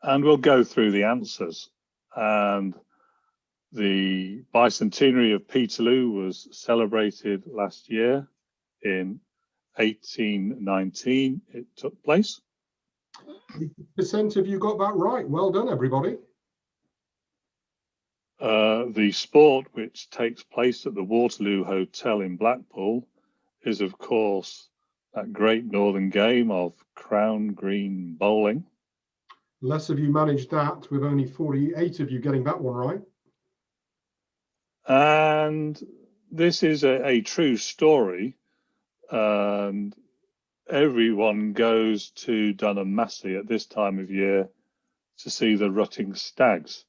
And we'll go through the answers. And the bicentenary of Peterloo was celebrated last year in 1819. It took place. 80% of you got that right. Well done, everybody. The sport, which takes place at the Waterloo Hotel in Blackpool, is, of course, that great northern game of Crown Green bowling. Less of you managed that, with only 48 of you getting that one right. And this is a true story. And everyone goes to Dunham Massey at this time of year to see the rutting stags.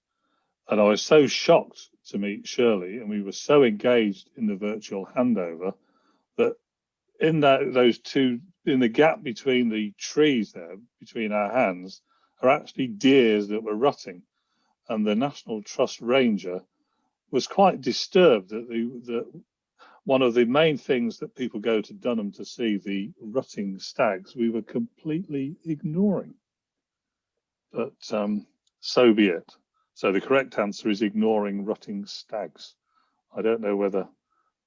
And I was so shocked to meet Shirley, and we were so engaged in the virtual handover that in the gap between the trees there, between our hands, are actually deers that were rutting. And the National Trust ranger was quite disturbed that one of the main things that people go to Dunham to see, the rutting stags, we were completely ignoring. But so be it. So the correct answer is ignoring rutting stags. I don't know whether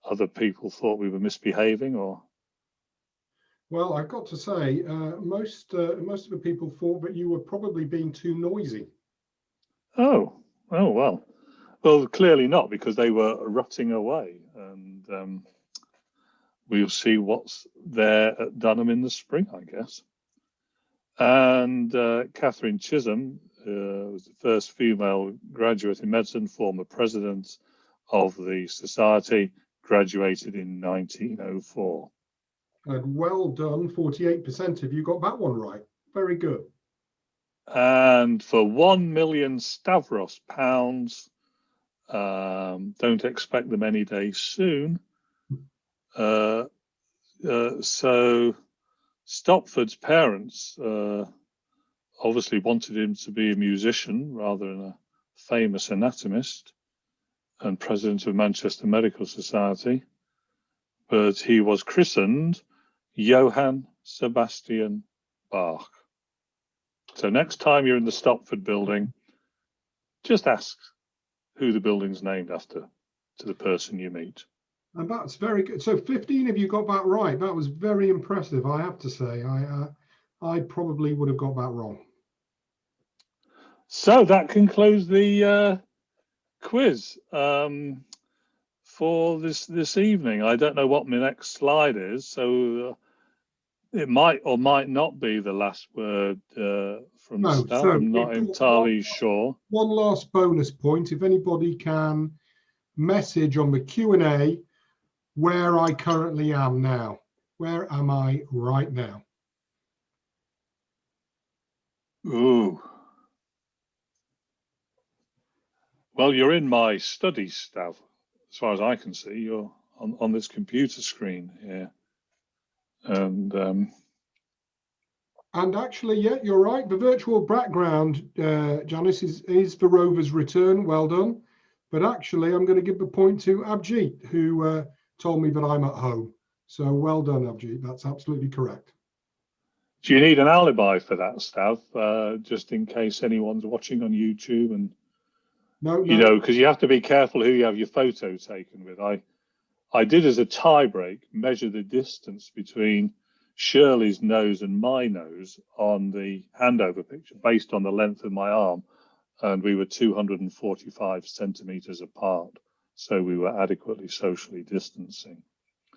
other people thought we were misbehaving or. Well, I've got to say, most of the people thought that you were probably being too noisy. Oh well. Well, clearly not, because they were rutting away, and we'll see what's there at Dunham in the spring, I guess. And Catherine Chisholm was the first female graduate in medicine, former president of the society, graduated in 1904. And well done, 48% of you got that one right. Very good. And for £1 million Stavros pounds, don't expect them any day soon. So Stopford's parents obviously wanted him to be a musician rather than a famous anatomist and president of Manchester Medical Society, but he was christened Johann Sebastian Bach. So next time you're in the Stopford building, just ask who the building's named after to the person you meet. And that's very good. So 15 of you got that right. That was very impressive, I have to say. I probably would have got that wrong. So that concludes the quiz for this evening. I don't know what my next slide is, so it might or might not be the last word from Stav. So I'm not entirely sure. One last bonus point, if anybody can message on the Q&A where I currently am now. Where am I right now? Ooh. Well, you're in my study, Stav. As far as I can see, you're on this computer screen here. And actually, yeah, you're right. The virtual background, Janice, is the rover's return. Well done. But actually, I'm going to give the point to Abjit, who told me that I'm at home. So well done, Abjit. That's absolutely correct. Do you need an alibi for that, Stav? Just in case anyone's watching on YouTube and No. You know, because you have to be careful who you have your photo taken with. I did, as a tie break, measure the distance between Shirley's nose and my nose on the handover picture based on the length of my arm, and we were 245 centimeters apart, so we were adequately socially distancing.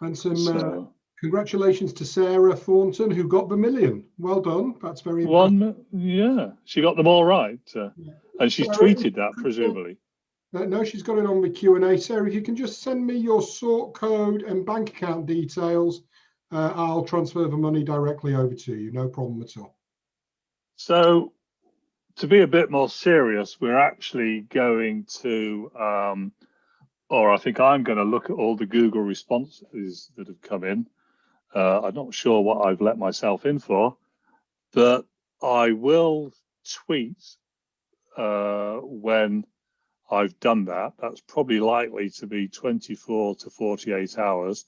And some congratulations to Sarah Thornton, who got the million. Well done. That's very impressive. Yeah, she got them all right. And she's tweeted that, presumably. No, she's got it on the Q&A. Sarah, if you can just send me your sort code and bank account details, I'll transfer the money directly over to you. No problem at all. So, to be a bit more serious, we're actually going to, or I think I'm going to look at all the Google responses that have come in. I'm not sure what I've let myself in for, but I will tweet when I've done that. That's probably likely to be 24 to 48 hours,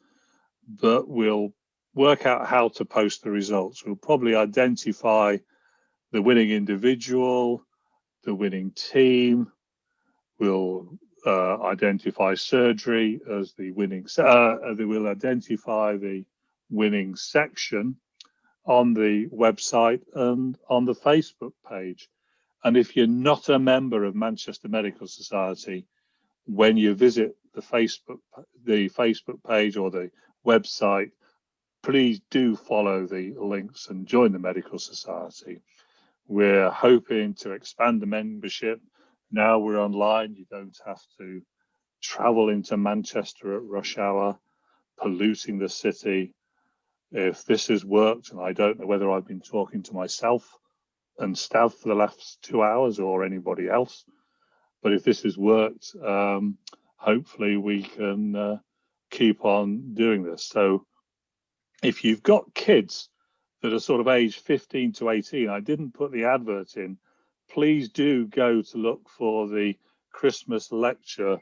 but we'll work out how to post the results. We'll probably identify the winning individual, the winning team. We'll identify surgery as the winning. We'll identify the winning section on the website and on the Facebook page. And if you're not a member of Manchester Medical Society, when you visit the Facebook page or the website, please do follow the links and join the Medical Society. We're hoping to expand the membership. Now we're online. You don't have to travel into Manchester at rush hour, polluting the city. If this has worked, and I don't know whether I've been talking to myself and Stav for the last 2 hours or anybody else, But if this has worked, hopefully we can keep on doing this. So if you've got kids that are sort of age 15 to 18, I didn't put the advert in, please do go to look for the Christmas lecture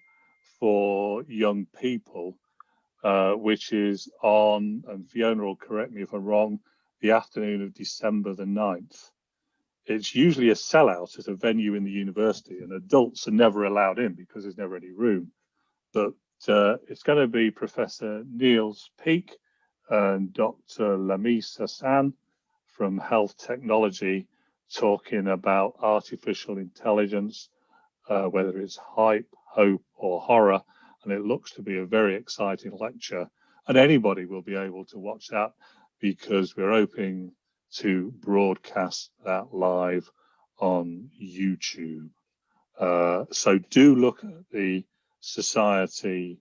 for young people, which is on, and Fiona will correct me if I'm wrong, the afternoon of December the 9th. It's usually a sellout at a venue in the university, and adults are never allowed in because there's never any room. But it's going to be Professor Niels Peak and Dr. Lamisa San from Health Technology talking about artificial intelligence, whether it's hype, hope, or horror. And it looks to be a very exciting lecture. And anybody will be able to watch that because we're hoping to broadcast that live on YouTube. So do look at the Society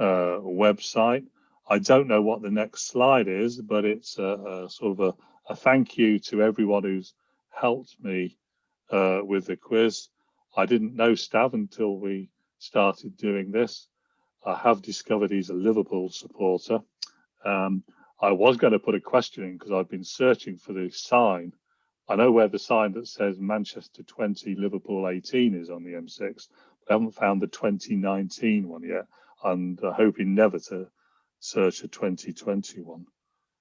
website. I don't know what the next slide is, but it's a sort of a thank you to everyone who's helped me with the quiz. I didn't know Stav until we started doing this. I have discovered he's a Liverpool supporter. I was going to put a question in because I've been searching for the sign. I know where the sign that says Manchester 20, Liverpool 18 is on the M6. I haven't found the 2019 one yet, and hoping never to search a 2021.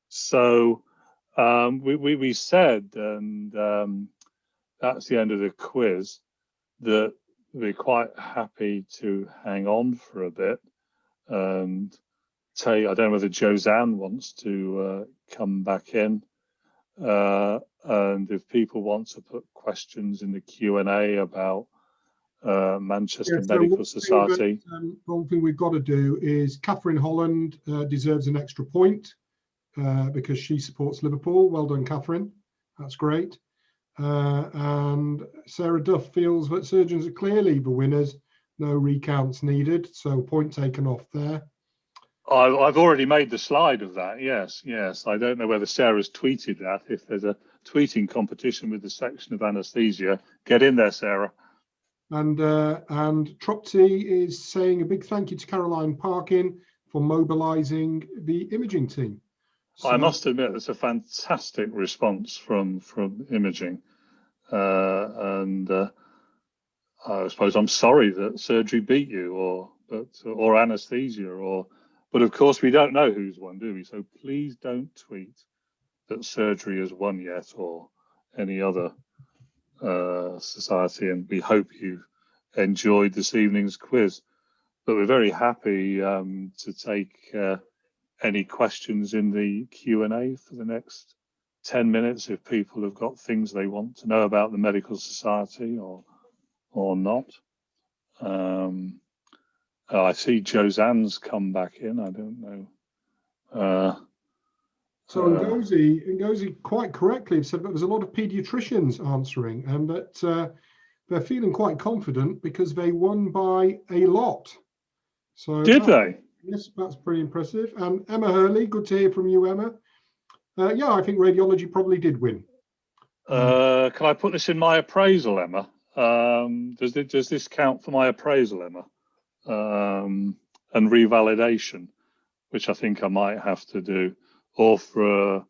So we said, and that's the end of the quiz, that we're quite happy to hang on for a bit and tell you, I don't know whether Josanne wants to come back in, and if people want to put questions in the Q&A about Manchester Medical Society. One thing we've got to do is Catherine Holland deserves an extra point because she supports Liverpool. Well done, Catherine. That's great. And Sarah Duff feels that surgeons are clearly the winners. No recounts needed, so point taken off there. I've already made the slide of that. Yes. I don't know whether Sarah's tweeted that. If there's a tweeting competition with the section of anaesthesia, get in there, Sarah. And Tropsy is saying a big thank you to Caroline Parkin for mobilising the imaging team. So, I must admit, it's a fantastic response from imaging, and I suppose I'm sorry that surgery beat you, or anaesthesia, but of course we don't know who's won, do we? So please don't tweet that surgery has won yet, or any other society. And we hope you enjoyed this evening's quiz. But we're very happy to take any questions in the Q&A for the next 10 minutes if people have got things they want to know about the Medical Society or not. I see Josanne's come back in. I don't know. So Ngozi quite correctly said that there's a lot of paediatricians answering, and that they're feeling quite confident because they won by a lot. So did they? Yes, that's pretty impressive. And Emma Hurley, good to hear from you, Emma. Yeah, I think radiology probably did win. Can I put this in my appraisal, Emma? Does this count for my appraisal, Emma? And revalidation, which I think I might have to do, or for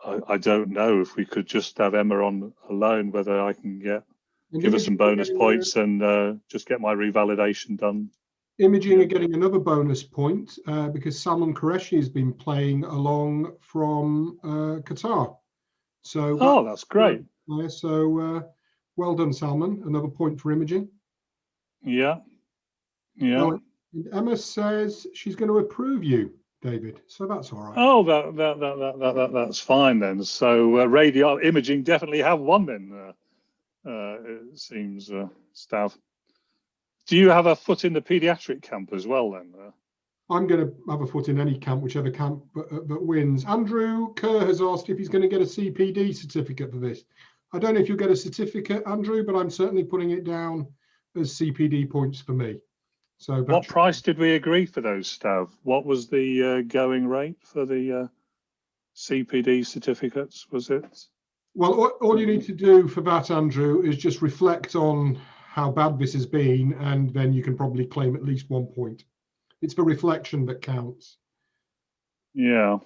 I don't know if we could just have Emma on alone, whether I can give her some bonus points and just get my revalidation done. Imaging are getting another bonus point because Salman Qureshi has been playing along from Qatar. So that's great. So well done, Salman. Another point for imaging. Yeah. Well, and Emma says she's going to approve you, David. So that's all right. Oh, that's fine then. So radio imaging definitely have won then. It seems, Stav. Do you have a foot in the paediatric camp as well then? I'm going to have a foot in any camp, whichever camp that wins. Andrew Kerr has asked if he's going to get a CPD certificate for this. I don't know if you'll get a certificate, Andrew, but I'm certainly putting it down as CPD points for me. So what price did we agree for those, Stav? What was the going rate for the CPD certificates? Was it? Well, all you need to do for that, Andrew, is just reflect on how bad this has been, and then you can probably claim at least 1 point. It's the reflection that counts. Yeah.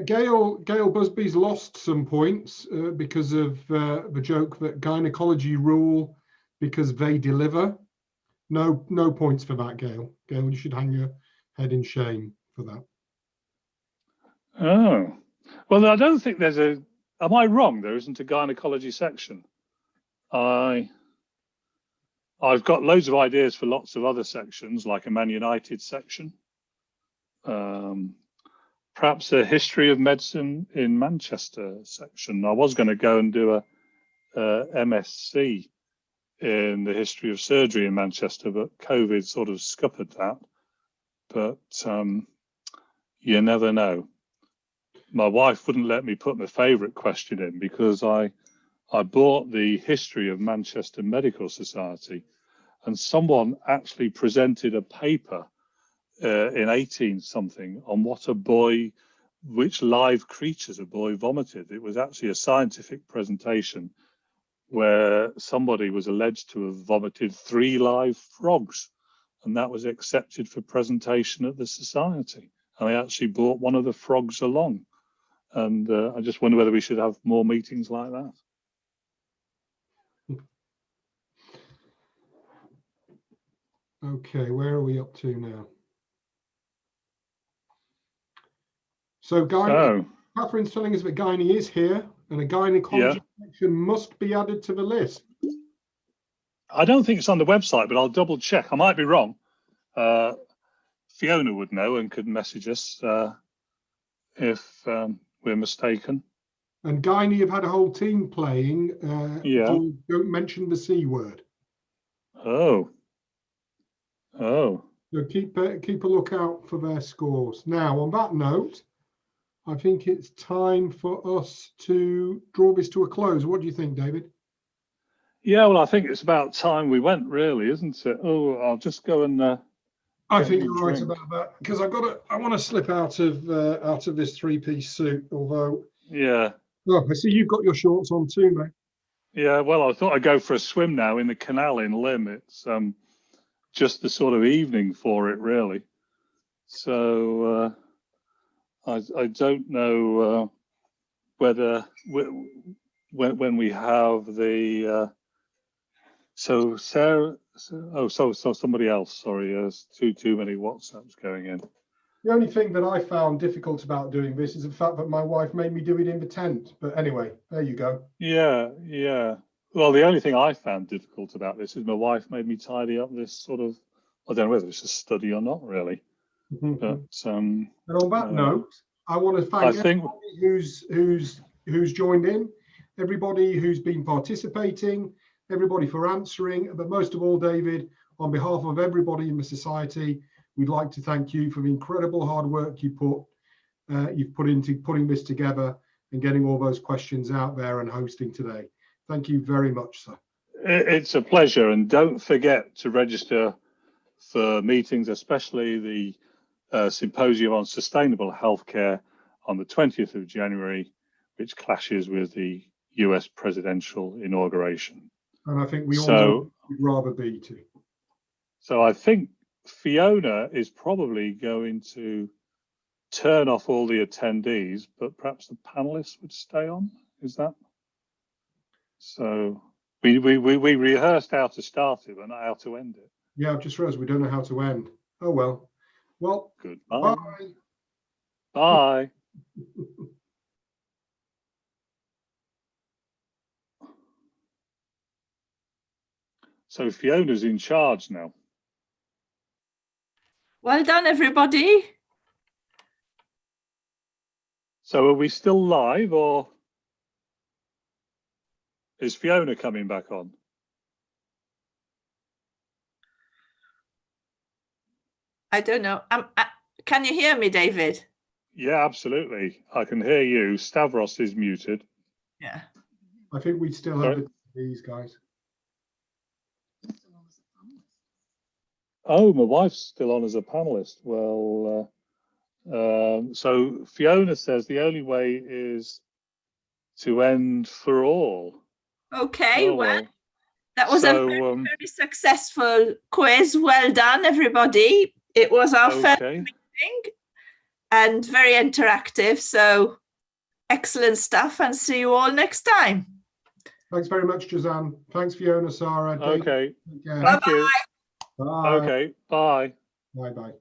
Gail Busby's lost some points because of the joke that gynecology rule because they deliver. No points for that, Gail. Gail, you should hang your head in shame for that. Oh, well, I don't think there's a. Am I wrong? There isn't a gynecology section. I've got loads of ideas for lots of other sections, like a Man United section. Perhaps a history of medicine in Manchester section. I was going to go and do a MSc in the history of surgery in Manchester, but COVID sort of scuppered that. But you never know. My wife wouldn't let me put my favourite question in because I bought the history of Manchester Medical Society, and someone actually presented a paper in 18 something on which live creatures a boy vomited. It was actually a scientific presentation where somebody was alleged to have vomited 3 live frogs, and that was accepted for presentation at the society. And I actually brought one of the frogs along. And I just wonder whether we should have more meetings like that. Okay, where are we up to now? So, Catherine's telling us that gynae is here, and a gynecology section must be added to the list. I don't think it's on the website, but I'll double check. I might be wrong. Fiona would know and could message us if we're mistaken. And gynae have had a whole team playing. Don't mention the C word. Oh. So keep a lookout for their scores. Now, on that note, I think it's time for us to draw this to a close. What do you think, David? Yeah, well, I think it's about time we went, really, isn't it? Oh, I'll just go and. I think you're right about that, because I want to slip out of this 3-piece suit. Although, yeah. Oh, I see you've got your shorts on too, mate. Yeah, well, I thought I'd go for a swim now in the canal in Lymm. It's just the sort of evening for it, really. So I don't know whether when we have the. So Sarah. So somebody else. Sorry, there's too many WhatsApps going in. The only thing that I found difficult about doing this is the fact that my wife made me do it in the tent. But anyway, there you go. Yeah. Well, the only thing I found difficult about this is my wife made me tidy up this sort of. I don't know whether it's a study or not, really. But and on that note, I want to thank everybody who's joined in, everybody who's been participating, everybody for answering, but most of all, David, on behalf of everybody in the society, we'd like to thank you for the incredible hard work you've put into putting this together and getting all those questions out there and hosting today. Thank you very much, sir. It's a pleasure, and don't forget to register for meetings, especially the symposium on sustainable healthcare on the 20th of January, which clashes with the US presidential inauguration. And I think we all know we'd rather be too. So I think Fiona is probably going to turn off all the attendees, but perhaps the panelists would stay on. Is that? So we rehearsed how to start it, but not how to end it. Yeah, I've just realized we don't know how to end. Oh well. Well, goodbye. Bye. Bye. So Fiona's in charge now. Well done, everybody. So are we still live, or is Fiona coming back on? I don't know. Can you hear me, David? Yeah, absolutely. I can hear you. Stavros is muted. Yeah. I think we still have these guys. Oh, my wife's still on as a panelist. Well, so Fiona says the only way is to end for all. Okay, well, That was a very successful quiz. Well done, everybody. It was our first meeting and very interactive. So excellent stuff, and see you all next time. Thanks very much, Jazan. Thanks, Fiona, Sarah. Okay. Dave. Thank you. Bye. Okay. Bye. Bye-bye.